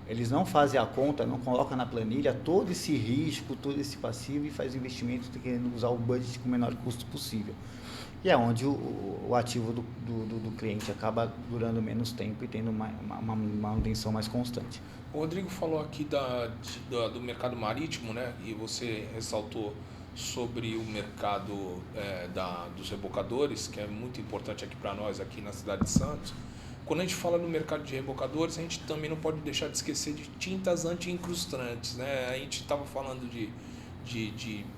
Eles não fazem a conta, não colocam na planilha todo esse risco, todo esse passivo e faz investimento querendo usar o budget com o menor custo possível. E é onde o ativo do cliente acaba durando menos tempo e tendo uma manutenção mais constante. O Rodrigo falou aqui do mercado marítimo, né? E você ressaltou sobre o mercado dos rebocadores, que é muito importante aqui para nós, aqui na cidade de Santos. Quando a gente fala no mercado de rebocadores, a gente também não pode deixar de esquecer de tintas anti-incrustantes, né? A gente estava falando de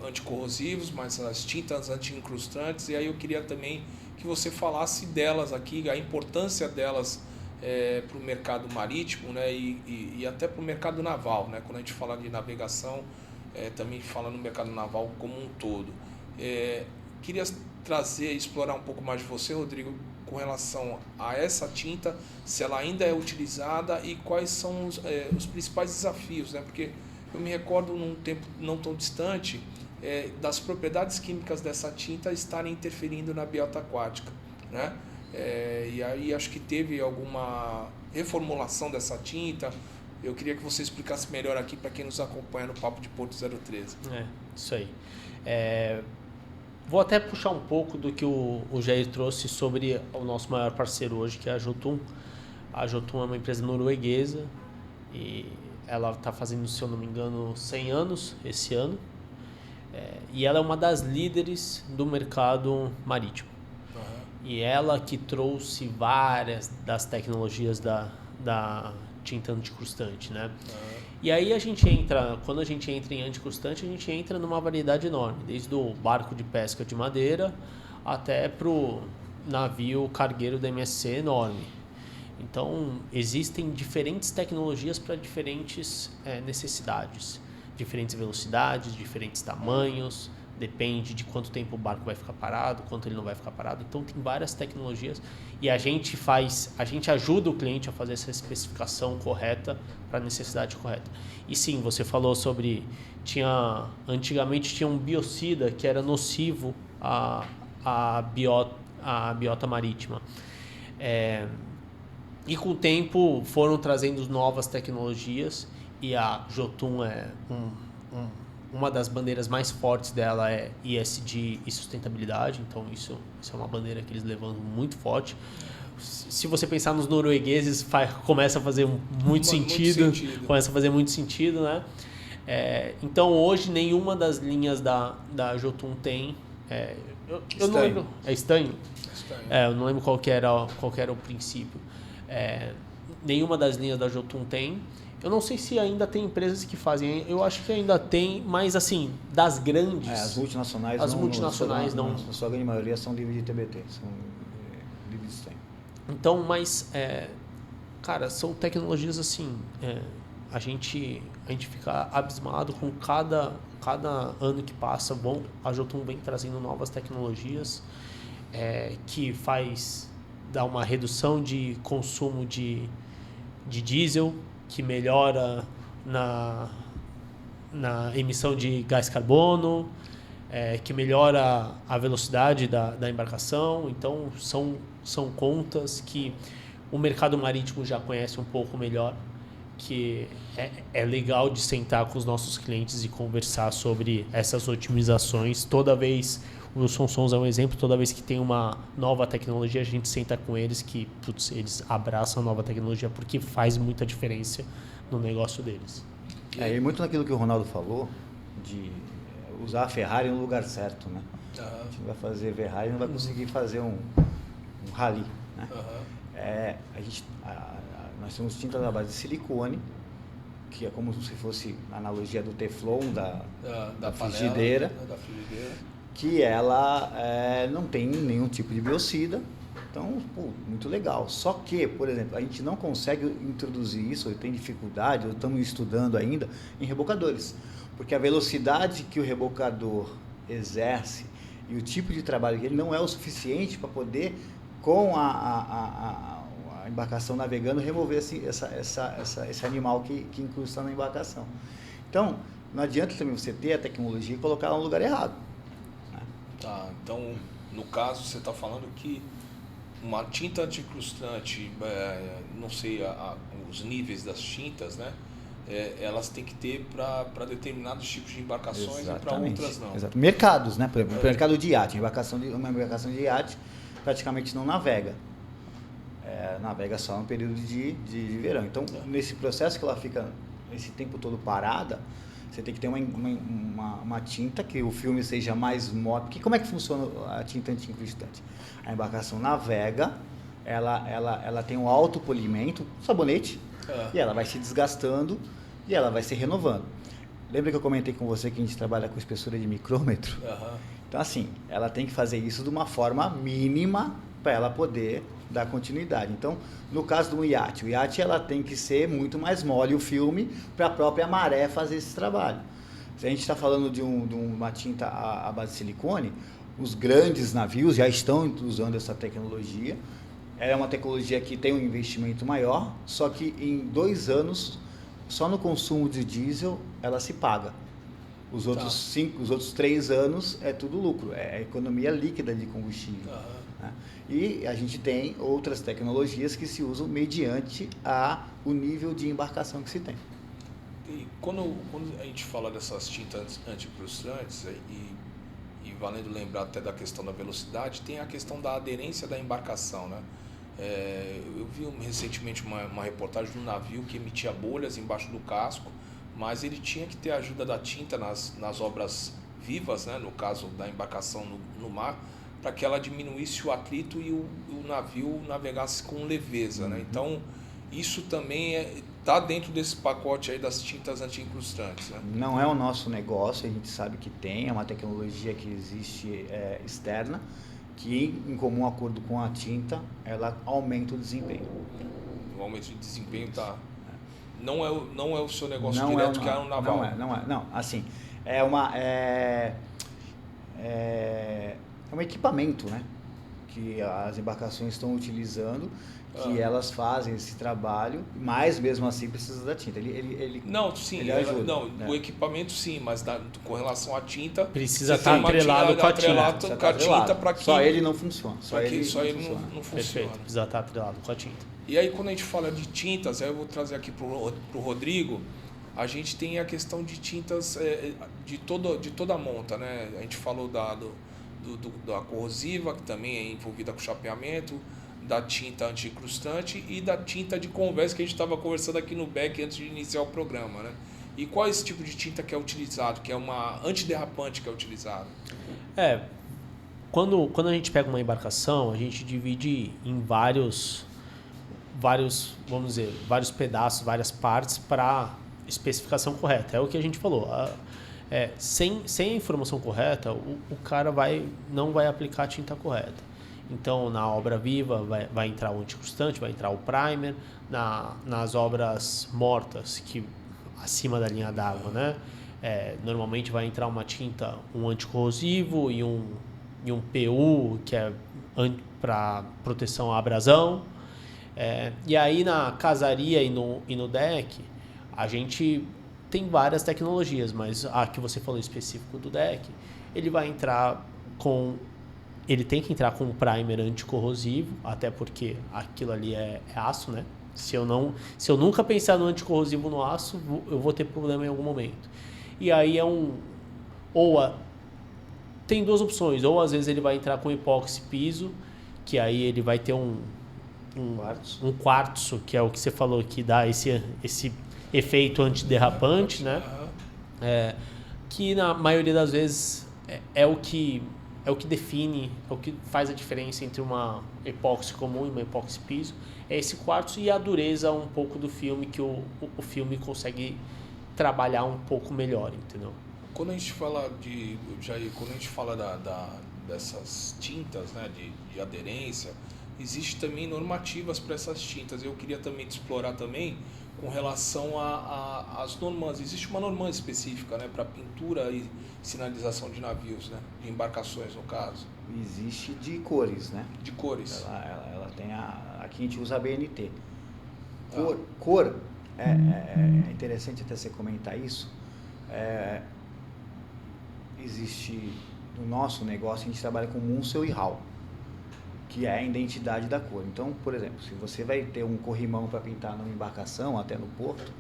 anticorrosivos, mas as tintas anti-incrustantes, e aí eu queria também que você falasse delas aqui, a importância delas para o mercado marítimo, né? E até para o mercado naval, né? Quando a gente fala de navegação, também fala no mercado naval como um todo. Queria explorar um pouco mais de você, Rodrigo, com relação a essa tinta, se ela ainda é utilizada e quais são os principais desafios, né? Porque eu me recordo num tempo não tão distante das propriedades químicas dessa tinta estarem interferindo na biota aquática, né? E aí acho que teve alguma reformulação dessa tinta. Eu queria que você explicasse melhor aqui para quem nos acompanha no Papo de Porto 013. Isso aí. Vou até puxar um pouco do que o Jair trouxe sobre o nosso maior parceiro hoje, que é a Jotun. A Jotun é uma empresa norueguesa e ela está fazendo, se eu não me engano, 100 anos esse ano. E ela é uma das líderes do mercado marítimo. E ela que trouxe várias das tecnologias da tinta anticrustante, né? E aí quando a gente entra em anticrustante, a gente entra numa variedade enorme, desde o barco de pesca de madeira até pro navio cargueiro da MSC enorme. Então, existem diferentes tecnologias para diferentes necessidades, diferentes velocidades, diferentes tamanhos, depende de quanto tempo o barco vai ficar parado, quanto ele não vai ficar parado. Então tem várias tecnologias e a gente ajuda o cliente a fazer essa especificação correta para a necessidade correta. E sim, você falou sobre antigamente tinha um biocida que era nocivo à biota marítima. E com o tempo foram trazendo novas tecnologias e a Jotun uma das bandeiras mais fortes dela é ESG e sustentabilidade, então isso é uma bandeira que eles levantam muito forte. Se você pensar nos noruegueses, começa a fazer muito sentido. Começa a fazer muito sentido, né? Então hoje nenhuma das linhas da Jotun tem. Eu não lembro. É estanho? Eu não lembro qual que era o princípio. Nenhuma das linhas da Jotun tem. Eu não sei se ainda tem empresas que fazem. Eu acho que ainda tem, mas assim, das grandes. As multinacionais não. A sua grande maioria são livres de TBT, são livres de estanho. Então, mas, cara, são tecnologias assim. A gente fica abismado com cada ano que passa. A Jotun vem trazendo novas tecnologias que dá uma redução de consumo de diesel, que melhora na emissão de gás carbono, que melhora a velocidade da embarcação. Então, são contas que o mercado marítimo já conhece um pouco melhor, que é legal de sentar com os nossos clientes e conversar sobre essas otimizações. Toda vez, o Wilson Sons é um exemplo, toda vez que tem uma nova tecnologia, a gente senta com eles eles abraçam a nova tecnologia porque faz muita diferença no negócio deles. E muito naquilo que o Ronaldo falou, de usar a Ferrari no lugar certo, né? A gente vai fazer Ferrari e não vai conseguir fazer um rally, né? Nós temos tintas à base de silicone, que é como se fosse a analogia do Teflon da frigideira, que ela não tem nenhum tipo de biocida. Então, muito legal. Só que, por exemplo, a gente não consegue introduzir isso, ou tem dificuldade, ou estamos estudando ainda, em rebocadores. Porque a velocidade que o rebocador exerce e o tipo de trabalho dele não é o suficiente para poder, com a embarcação navegando, remover esse animal que incrusta na embarcação. Então, não adianta também você ter a tecnologia e colocar ela no lugar errado. Né? Então, no caso, você está falando que uma tinta anticrustante, não sei os níveis das tintas, né? Elas têm que ter para determinados tipos de embarcações. Exatamente. E para outras não. Exato. Mercados, né? Por exemplo, o mercado de iate. Uma embarcação de iate praticamente não navega. Navega só no período de verão. Então, nesse processo que ela fica esse tempo todo parada, você tem que ter uma tinta que o filme seja mais móvel. Porque como é que funciona a tinta anti-incrustante? A embarcação navega, ela tem um alto polimento, sabonete, e ela vai se desgastando e ela vai se renovando. Lembra que eu comentei com você que a gente trabalha com espessura de micrômetro? Então, assim, ela tem que fazer isso de uma forma mínima para ela poder dar continuidade. Então, no caso do iate, o iate ela tem que ser muito mais mole o filme para a própria maré fazer esse trabalho. Se a gente está falando de uma tinta à base de silicone, os grandes navios já estão usando essa tecnologia. É uma tecnologia que tem um investimento maior, só que em 2 anos, só no consumo de diesel, ela se paga. Os outros 3 anos é tudo lucro, é economia líquida de combustível. Né? E a gente tem outras tecnologias que se usam mediante o nível de embarcação que se tem. E quando a gente fala dessas tintas anticrustrantes, e valendo lembrar até da questão da velocidade, tem a questão da aderência da embarcação, né? Eu vi recentemente uma reportagem de um navio que emitia bolhas embaixo do casco, mas ele tinha que ter a ajuda da tinta nas obras vivas, né? No caso da embarcação no mar, para que ela diminuísse o atrito e o navio navegasse com leveza, né? Então, isso também está dentro desse pacote aí das tintas anti-incrustantes, né? Não é o nosso negócio, a gente sabe que é uma tecnologia que existe externa, que em comum acordo com a tinta, ela aumenta o desempenho. O aumento de desempenho não é o seu negócio direto, que é o naval. Não, assim, é um equipamento, né? Que as embarcações estão utilizando, que elas fazem esse trabalho, mas mesmo assim precisa da tinta. Não, sim, ele ajuda, não, né? O equipamento sim, mas com relação à tinta... Precisa você estar tem uma atrelado com a atrelado tinta. com a tinta para que... Só ele não funciona. Só ele não funciona. Perfeito, precisa estar atrelado com a tinta. E aí quando a gente fala de tintas, aí eu vou trazer aqui para o Rodrigo, a gente tem a questão de tintas de toda a monta, né? A gente falou da corrosiva, que também é envolvida com chapeamento, da tinta anticrustante e da tinta de conversa que a gente estava conversando aqui no back antes de iniciar o programa, né? E qual é esse tipo de tinta que é utilizado, que é uma antiderrapante que é utilizado? Quando a gente pega uma embarcação, a gente divide em vários, vamos dizer, vários pedaços, várias partes para especificação correta. É o que a gente falou. Sem a informação correta, o cara não vai aplicar a tinta correta. Então, na obra viva vai entrar o anticrustante, vai entrar o primer. Nas obras mortas, que acima da linha d'água, né? Normalmente vai entrar uma tinta, um anticorrosivo e um PU, que é para proteção à abrasão. E aí, na casaria e no deck, a gente tem várias tecnologias, mas a que você falou específico do deck, ele tem que entrar com um primer anticorrosivo, até porque aquilo ali é aço, né? Se eu nunca pensar no anticorrosivo no aço, eu vou ter problema em algum momento. E aí tem duas opções, ou às vezes ele vai entrar com epóxi piso, que aí ele vai ter um quartzo, que é o que você falou, que dá esse efeito antiderrapante, né? Que na maioria das vezes é o que define, é o que faz a diferença entre uma epóxi comum e uma epóxi piso. É esse quartzo e a dureza um pouco do filme, que o filme consegue trabalhar um pouco melhor, entendeu? Quando a gente fala dessas tintas, né, de aderência, existe também normativas para essas tintas. Eu queria também te explorar também com relação às normas. Existe uma norma específica, né, para pintura e sinalização de navios, né, de embarcações no caso. Existe de cores, né? De cores. Ela tem aqui a gente usa a BNT. Cor é interessante até você comentar isso. Existe no nosso negócio, a gente trabalha com Munsell e Hall, que é a identidade da cor. Então, por exemplo, se você vai ter um corrimão para pintar numa embarcação, até no porto,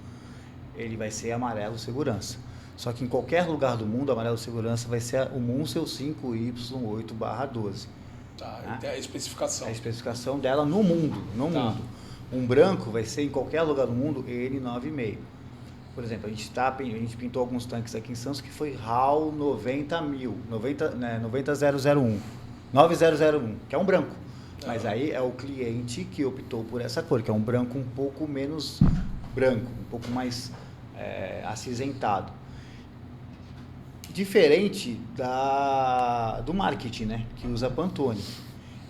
ele vai ser amarelo segurança. Só que em qualquer lugar do mundo, amarelo segurança vai ser o Munsell 5Y8/12. Tá, né? Tem a especificação. A especificação dela no mundo, mundo. Um branco vai ser em qualquer lugar do mundo N9,5. Por exemplo, a gente pintou alguns tanques aqui em Santos que foi HAL 9001, que é um branco. Mas aí é o cliente que optou por essa cor, que é um branco um pouco menos branco, um pouco mais acinzentado. Diferente do marketing, né, que usa Pantone.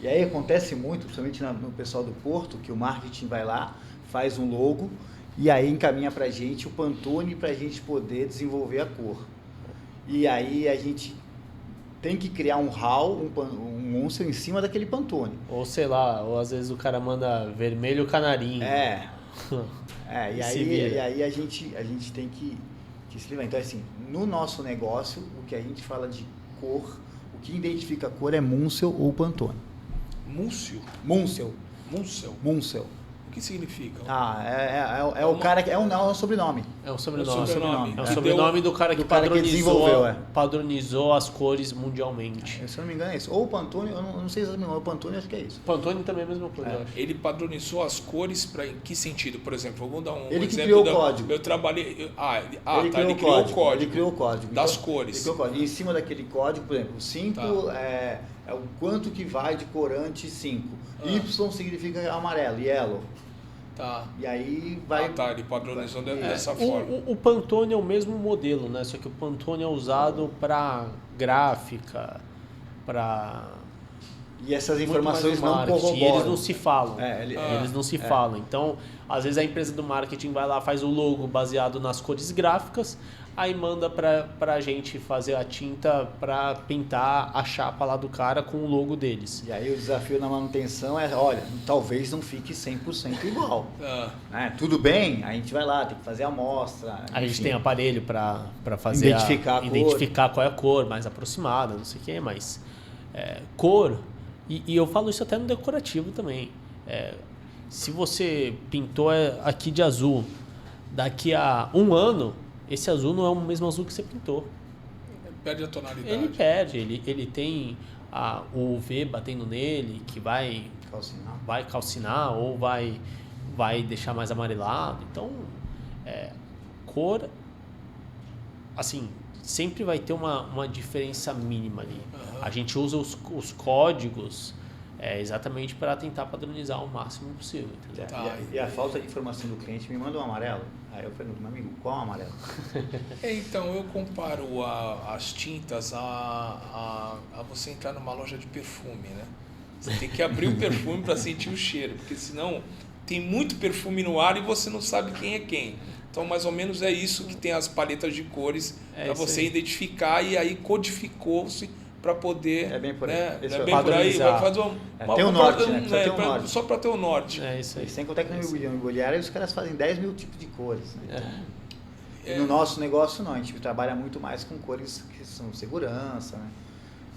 E aí acontece muito, principalmente no pessoal do Porto, que o marketing vai lá, faz um logo e aí encaminha pra gente o Pantone pra gente poder desenvolver a cor. E aí a gente tem que criar um HAL, um Munsell em cima daquele Pantone. Ou sei lá, ou às vezes o cara manda vermelho canarinho. E aí a gente tem que se livrar. Então, assim, no nosso negócio, o que a gente fala de cor, o que identifica a cor é Munsell ou Pantone. Munsell? Munsell. O que significa? É o cara que é um sobrenome. É um sobrenome. É o Que sobrenome do cara que desenvolveu, padronizou as cores mundialmente. Se eu não me engano é isso. Ou o Pantone, eu não sei exatamente, o Pantone acho que é isso. Pantone também é a mesma coisa, eu acho. Ele padronizou as cores em que sentido? Por exemplo, vamos dar um Ele exemplo. Que criou o código. Eu trabalhei... Ele criou o código. Ele criou o código. Das cores. Ele criou o código. E em cima daquele código, por exemplo, 5 é o quanto que vai de corante 5. Y significa amarelo, yellow. Tá. E aí vai... ele padronizou dessa forma. O Pantone é o mesmo modelo, né? Só que o Pantone é usado para gráfica, para E essas muito informações mais no não marketing, corroboram. eles não se falam. Eles não se falam. Então, às vezes a empresa do marketing vai lá, faz o logo baseado nas cores gráficas, aí manda pra gente fazer a tinta pra pintar a chapa lá do cara com o logo deles. E aí o desafio na manutenção é, olha, talvez não fique 100% igual. Né? Tudo bem, a gente vai lá, tem que fazer a amostra. A gente tem aparelho pra fazer identificar qual é a cor mais aproximada, não sei o que, mas cor, e eu falo isso até no decorativo também. Se você pintou aqui de azul, daqui a 1 ano, esse azul não é o mesmo azul que você pintou. Perde a tonalidade. Ele perde, ele tem o UV batendo nele, que vai calcinar ou vai deixar mais amarelado. Então, cor, assim, sempre vai ter uma diferença mínima ali. A gente usa os códigos exatamente para tentar padronizar o máximo possível. E a falta de informação do cliente me manda um amarelo. Aí eu pergunto, meu amigo, qual é o amarelo? Então, eu comparo as tintas a você entrar numa loja de perfume, né? Você tem que abrir o perfume para sentir o cheiro, porque senão tem muito perfume no ar e você não sabe quem é quem. Então, mais ou menos é isso que tem as paletas de cores para você identificar, e aí codificou-se para poder... É bem por aí. É bem por aí. Vai fazer tem o norte, né? Tem o norte. Só para ter o norte. É isso aí. Sem contar que no imobiliário os caras fazem 10 mil tipos de cores. Né? No nosso negócio não, a gente trabalha muito mais com cores que são segurança, né?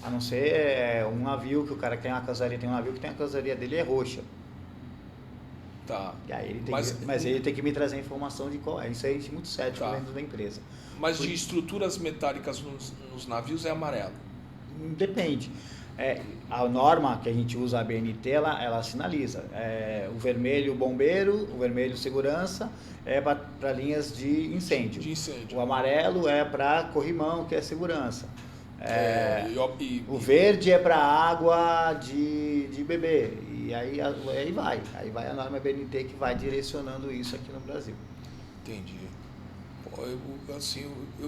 A não ser um navio que o cara tem uma casaria, tem um navio que tem a casaria dele é roxa. Tá. E aí mas ele tem que me trazer a informação de qual é. Isso aí é muito cético dentro da empresa. Mas de estruturas metálicas nos navios é amarelo? Depende. A norma que a gente usa, a BNT, ela sinaliza. O vermelho bombeiro, o vermelho segurança é para linhas de incêndio. O amarelo é para corrimão, que é segurança. O verde é para água de beber. E aí vai. Aí vai a norma BNT que vai direcionando isso aqui no Brasil. Entendi.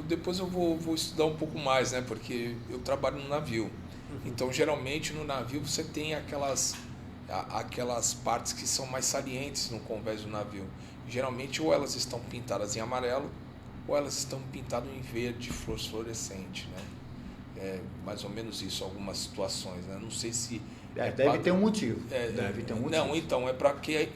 Depois eu vou estudar um pouco mais, né? Porque eu trabalho no navio. Então, geralmente, no navio você tem aquelas partes que são mais salientes no convés do navio. Geralmente, ou elas estão pintadas em amarelo, ou elas estão pintadas em verde fluorescente, né? Mais ou menos isso, algumas situações, né? Não sei se... deve ter um motivo. Deve ter um motivo. Não, então, é para que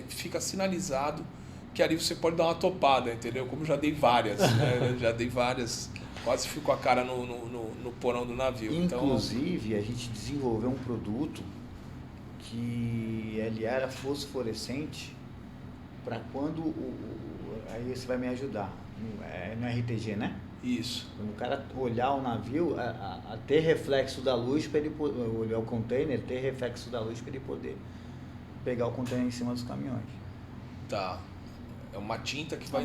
fica sinalizado que ali você pode dar uma topada, entendeu? Como eu já dei várias, né? Já dei várias, quase fico com a cara no porão do navio. Inclusive, então, a gente desenvolveu um produto que ele era fosforescente para quando aí você vai me ajudar, no RTG, né? Isso. Quando o cara olhar o navio, a ter reflexo da luz para ele poder, olhar o container, ter reflexo da luz para ele poder pegar o container em cima dos caminhões. Tá. É uma tinta que vai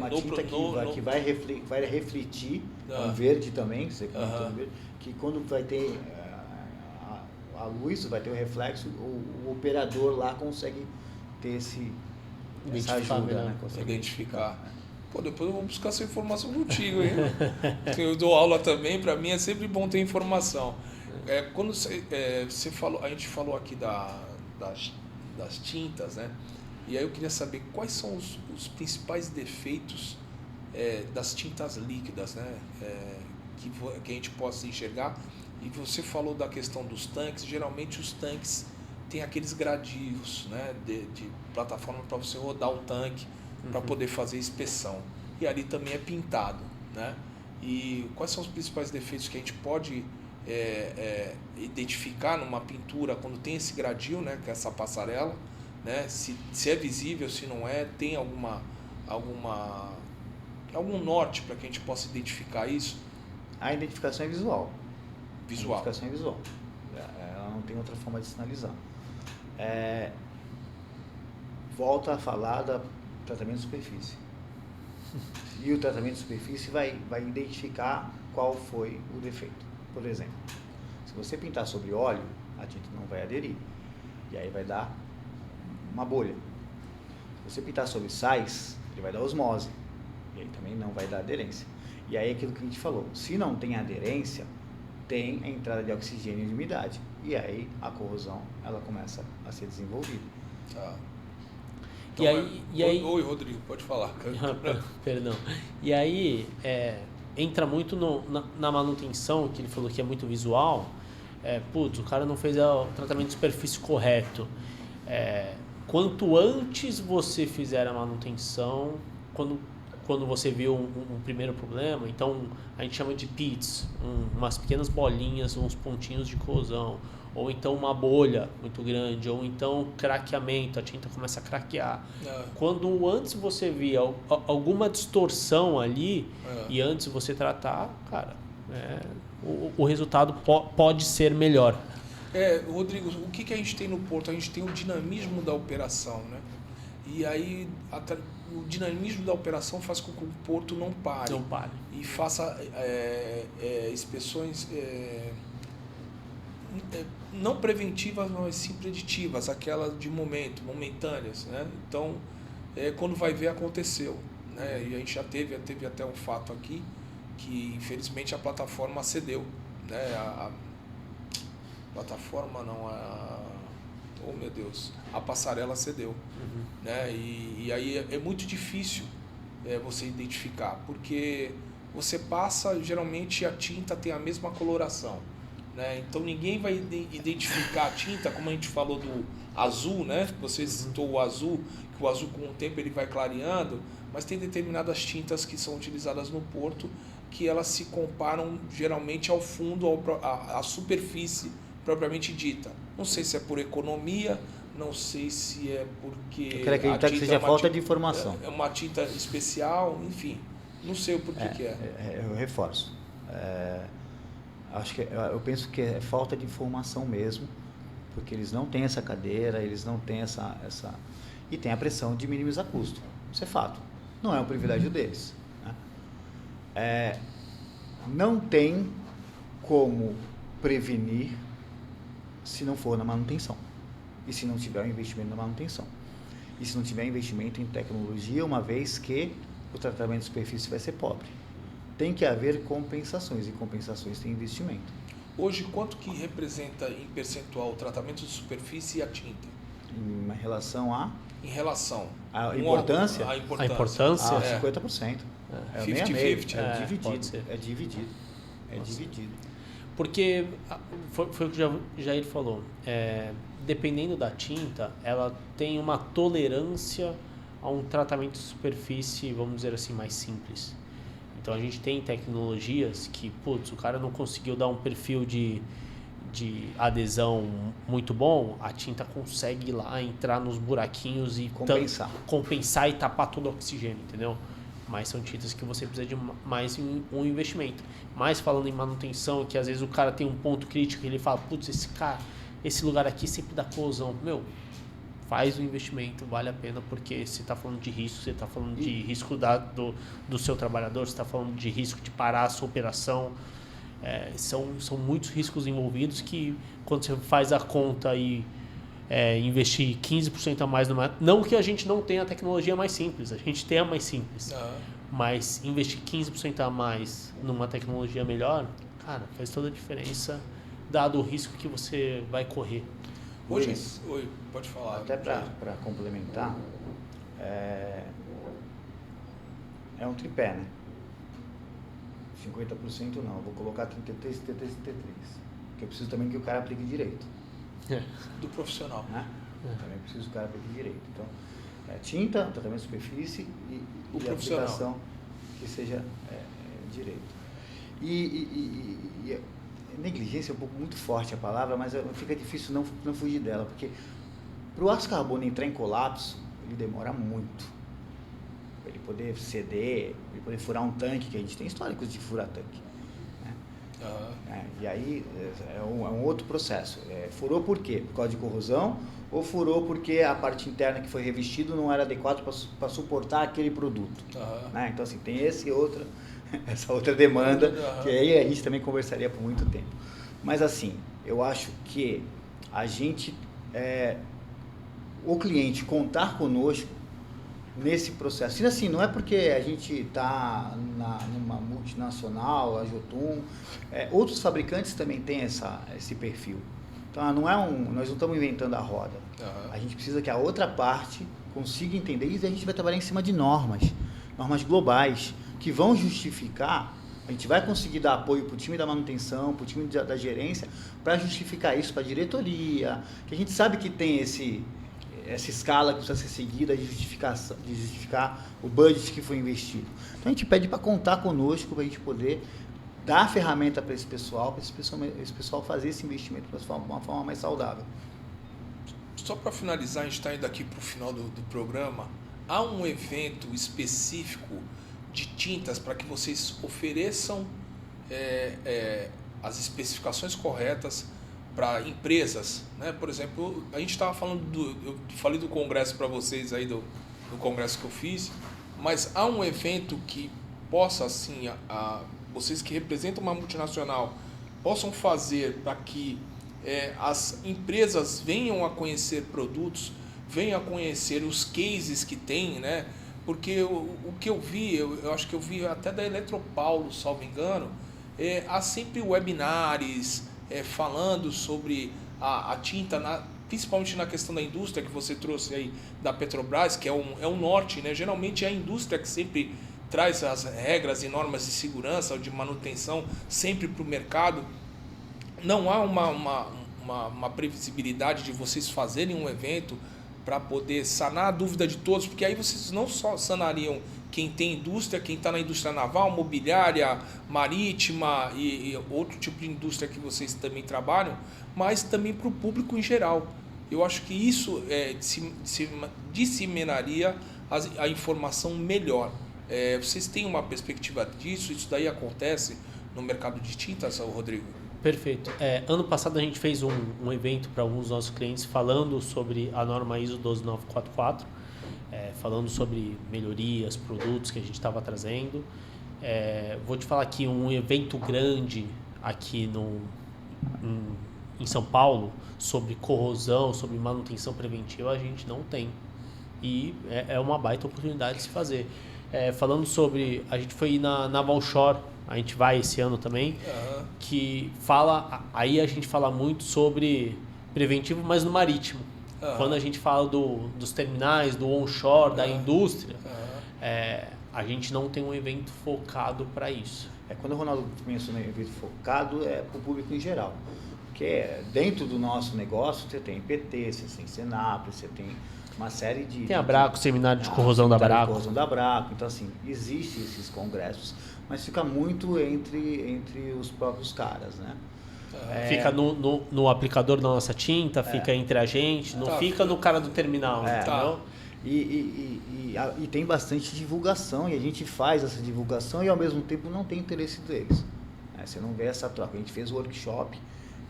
que vai refletir, um verde também, você verde, que quando vai ter a luz, vai ter o reflexo, o operador lá consegue ter essa ajuda, né? Consegue identificar. Pô, depois eu vou buscar essa informação contigo, hein? Eu dou aula também, para mim é sempre bom ter informação. Quando você falou, a gente falou aqui das tintas, né? E aí eu queria saber quais são os principais defeitos das tintas líquidas, né? Que a gente possa enxergar. E você falou da questão dos tanques. Geralmente os tanques têm aqueles gradios, né? de plataforma para você rodar o tanque para poder fazer inspeção. E ali também é pintado, né? E quais são os principais defeitos que a gente pode identificar numa pintura quando tem esse gradio, né? Que é essa passarela, né? Se é visível, se não é, tem algum norte para que a gente possa identificar isso? A identificação é visual. A identificação é visual. Ela não tem outra forma de sinalizar. Volta a falar do tratamento de superfície. E o tratamento de superfície vai identificar qual foi o defeito. Por exemplo, se você pintar sobre óleo, a tinta não vai aderir. E aí vai dar uma bolha. Se você pintar sobre sais, ele vai dar osmose. E aí também não vai dar aderência. E aí aquilo que a gente falou, se não tem aderência, tem a entrada de oxigênio e de umidade. e aí a corrosão ela começa a ser desenvolvida. Tá. E aí... Oi, Rodrigo, pode falar. Perdão. E aí, entra muito na manutenção, que ele falou que é muito visual. O cara não fez o tratamento de superfície correto. Quanto antes você fizer a manutenção, quando você viu um primeiro problema, então a gente chama de pits, umas pequenas bolinhas, uns pontinhos de corrosão, ou então uma bolha muito grande, ou então craqueamento, a tinta começa a craquear. Quando antes você via alguma distorção ali, e antes você tratar, cara, o resultado pode ser melhor. Rodrigo, o que a gente tem no porto? A gente tem o dinamismo da operação, né? E aí o dinamismo da operação faz com que o porto não pare. E faça inspeções não preventivas, mas sim preditivas, aquelas de momentâneas, né? Então, quando vai ver, aconteceu, né? E a gente já teve até um fato aqui que infelizmente a plataforma cedeu, né? A plataforma não, oh meu Deus, a passarela cedeu, né? E aí é muito difícil você identificar, porque você passa, geralmente a tinta tem a mesma coloração, né? Então ninguém vai identificar a tinta, como a gente falou do azul, né? Você citou o azul, que o azul com o tempo ele vai clareando, mas tem determinadas tintas que são utilizadas no porto que elas se comparam geralmente ao fundo, à superfície propriamente dita. Não sei se é por economia, não sei se é porque eu quero acreditar que seja falta de informação. É uma tinta especial, enfim, não sei o porquê que eu reforço. Eu penso que é falta de informação mesmo, porque eles não têm essa cadeira, eles não têm essa e tem a pressão de minimizar custo. Isso é fato. Não é um privilégio deles, né? Não tem como prevenir se não for na manutenção. E se não tiver um investimento na manutenção. E se não tiver investimento em tecnologia, uma vez que o tratamento de superfície vai ser pobre. Tem que haver compensações, e compensações têm investimento. Hoje, quanto que representa em percentual o tratamento de superfície e a tinta? Em relação a? Em relação. A importância? A importância? 50%. 50-50. É dividido. Porque foi o que o Jair falou. Dependendo da tinta, ela tem uma tolerância a um tratamento de superfície, vamos dizer assim, mais simples. Então a gente tem tecnologias que, o cara não conseguiu dar um perfil de adesão muito bom, a tinta consegue ir lá, entrar nos buraquinhos e compensar e tapar todo o oxigênio, entendeu? Mas são tintas que você precisa de mais um investimento. Mas falando em manutenção, que às vezes o cara tem um ponto crítico e ele fala, esse lugar aqui sempre dá corrosão. Faz o investimento, vale a pena, porque você está falando de risco, você está falando de risco do seu trabalhador, você está falando de risco de parar a sua operação. São muitos riscos envolvidos que, quando você faz a conta e investir 15% a mais numa... Não que a gente não tenha a tecnologia mais simples, a gente tem a mais simples. Mas investir 15% a mais numa tecnologia melhor, cara, faz toda a diferença, dado o risco que você vai correr. Oi, pode falar. Até para complementar, é um tripé, né? 50% não, eu vou colocar 33, 33, 33. Porque eu preciso também que o cara aplique direito. Do profissional. Né? Também preciso que o cara aplique direito. Então, tinta, tratamento de superfície e a aplicação que seja direito. E negligência é um pouco muito forte a palavra, mas fica difícil não fugir dela, porque para o aço carbono entrar em colapso, ele demora muito. Para ele poder ceder, para ele poder furar um tanque, que a gente tem históricos de furar tanque. Né? E aí é um outro processo. Furou por quê? Por causa de corrosão, ou furou porque a parte interna que foi revestido não era adequado para suportar aquele produto. Né? Então, assim, tem essa outra demanda, que aí a gente também conversaria por muito tempo. Mas assim, eu acho que a gente, o cliente contar conosco nesse processo, e assim, não é porque a gente está numa multinacional, a Jotun, outros fabricantes também têm esse perfil. Então nós não estamos inventando a roda. A gente precisa que a outra parte consiga entender isso, e a gente vai trabalhar em cima de normas globais, que vão justificar. A gente vai conseguir dar apoio para o time da manutenção, para o time da gerência, para justificar isso para a diretoria, que a gente sabe que tem essa escala que precisa ser seguida de justificar o budget que foi investido. Então a gente pede para contar conosco, para a gente poder dar a ferramenta para esse pessoal fazer esse investimento de uma forma mais saudável. Só para finalizar, a gente está indo aqui para o final do programa. Há um evento específico de tintas para que vocês ofereçam as especificações corretas para empresas, né? Por exemplo, a gente estava falando eu falei do congresso para vocês aí do congresso que eu fiz, mas há um evento que possa assim, vocês que representam uma multinacional possam fazer para que as empresas venham a conhecer produtos, venham a conhecer os cases que tem, né? Porque o que eu vi, eu acho que eu vi até da Eletropaulo, salvo engano, há sempre webinars falando sobre a tinta, principalmente na questão da indústria que você trouxe aí da Petrobras, que é o norte, né? Geralmente é a indústria que sempre traz as regras e normas de segurança ou de manutenção sempre para o mercado. Não há uma previsibilidade de vocês fazerem um evento para poder sanar a dúvida de todos, porque aí vocês não só sanariam quem tem indústria, quem está na indústria naval, mobiliária, marítima e outro tipo de indústria que vocês também trabalham, mas também para o público em geral. Eu acho que isso disseminaria a informação melhor. Vocês têm uma perspectiva disso? Isso daí acontece no mercado de tintas, Rodrigo? Perfeito. Ano passado a gente fez um evento para alguns dos nossos clientes falando sobre a norma ISO 12944, falando sobre melhorias, produtos que a gente estava trazendo. Vou te falar aqui um evento grande aqui em São Paulo sobre corrosão, sobre manutenção preventiva, a gente não tem. E é uma baita oportunidade de se fazer. Falando sobre... A gente foi na Naval Shore, a gente vai esse ano também, que fala... Aí a gente fala muito sobre preventivo, mas no marítimo. Quando a gente fala dos terminais, do onshore, da indústria, a gente não tem um evento focado para isso. Quando o Ronaldo mencionou evento focado, é para o público em geral. Porque dentro do nosso negócio, você tem PT, você tem Senap, você tem uma série de... Tem a Braco, seminário de corrosão da Braco. Corrosão da Braco. Então, assim, existem esses congressos, mas fica muito entre os próprios caras, né? Fica no aplicador da nossa tinta, fica entre a gente, não fica no cara do terminal, entendeu? E tem bastante divulgação, e a gente faz essa divulgação e ao mesmo tempo não tem interesse deles. Você não vê essa troca. A gente fez o workshop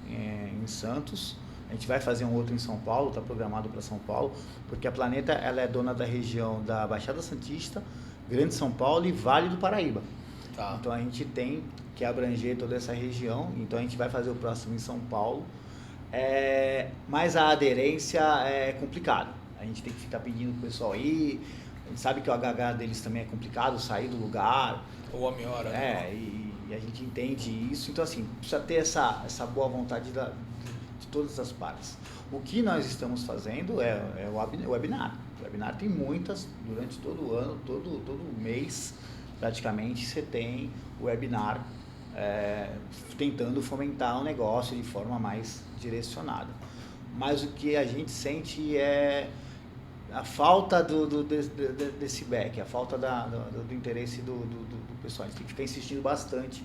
em Santos, a gente vai fazer um outro em São Paulo, está programado para São Paulo, porque a Planeta ela é dona da região da Baixada Santista, Grande São Paulo e Vale do Paraíba. Então a gente tem que abranger toda essa região, então a gente vai fazer o próximo em São Paulo, mas a aderência é complicado, a gente tem que ficar pedindo pro pessoal ir, a gente sabe que o HH deles também é complicado, sair do lugar. O homem-hora. E a gente entende isso, então assim, precisa ter essa boa vontade de todas as partes. O que nós estamos fazendo é o webinar. O webinar tem muitas, durante todo o ano, todo mês, praticamente você tem o webinar tentando fomentar o negócio de forma mais direcionada. Mas o que a gente sente é a falta desse back, a falta do interesse do pessoal. A gente tem que ficar insistindo bastante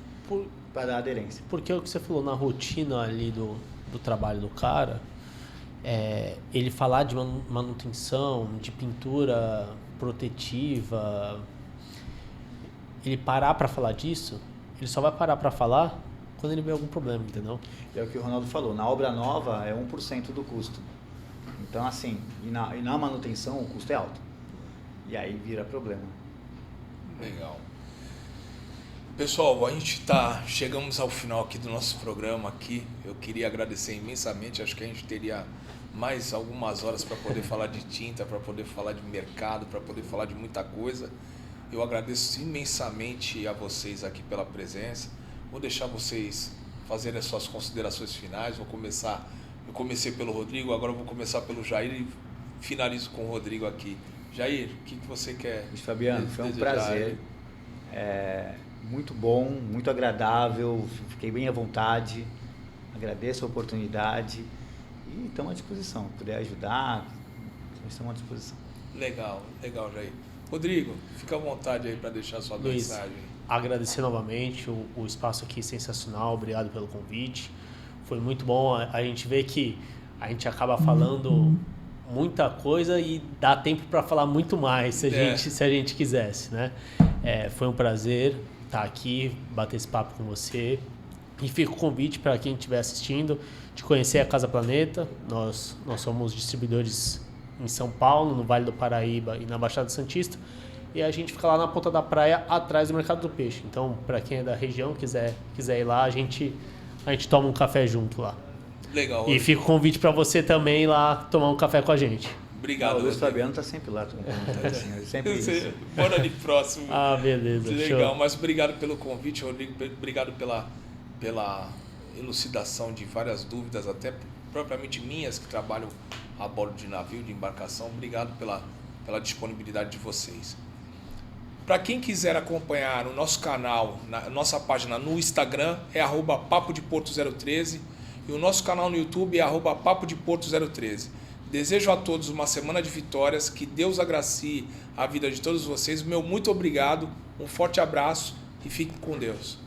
para dar aderência. Porque o que você falou na rotina ali do trabalho do cara, ele falar de manutenção, de pintura protetiva, ele parar para falar disso, ele só vai parar para falar quando ele vê algum problema, entendeu? É o que o Ronaldo falou, na obra nova é 1% do custo. Então, assim, e na manutenção o custo é alto. E aí vira problema. Legal. Pessoal, chegamos ao final aqui do nosso programa aqui. Eu queria agradecer imensamente, acho que a gente teria mais algumas horas para poder falar de tinta, para poder falar de mercado, para poder falar de muita coisa. Eu agradeço imensamente a vocês aqui pela presença. Vou deixar vocês fazerem as suas considerações finais. Vou começar Eu comecei pelo Rodrigo, agora eu vou começar pelo Jair e finalizo com o Rodrigo aqui. Jair, o que você quer? Luiz Fabiano, foi um desejar? prazer. Muito bom, muito agradável, fiquei bem à vontade. Agradeço a oportunidade e estamos à disposição. Se puder ajudar, estamos à disposição. Legal, Jair. Rodrigo, fica à vontade aí para deixar a sua Luiz, mensagem. Agradecer novamente o espaço aqui sensacional, obrigado pelo convite. Foi muito bom, a gente vê que a gente acaba falando muita coisa e dá tempo para falar muito mais se a gente quisesse, né? Foi um prazer estar aqui, bater esse papo com você. E fica o convite para quem estiver assistindo de conhecer a Casa Planeta. Nós somos distribuidores em São Paulo, no Vale do Paraíba e na Baixada Santista. E a gente fica lá na ponta da praia, atrás do Mercado do Peixe. Então, para quem é da região, quiser ir lá, a gente toma um café junto lá. Legal. E fica o convite para você também ir lá tomar um café com a gente. Obrigado, O Luiz Fabiano está sempre lá. Sempre isso. Bora ali próximo. Beleza. Legal, Show. mas obrigado pelo convite, Rodrigo. Obrigado pela elucidação de várias dúvidas, até propriamente minhas, que trabalham a bordo de navio, de embarcação. Obrigado pela disponibilidade de vocês. Para quem quiser acompanhar o nosso canal, nossa página no Instagram é @papodeporto013 e o nosso canal no YouTube é @papodeporto013. Desejo a todos uma semana de vitórias, que Deus agracie a vida de todos vocês. Meu muito obrigado, um forte abraço e fiquem com Deus.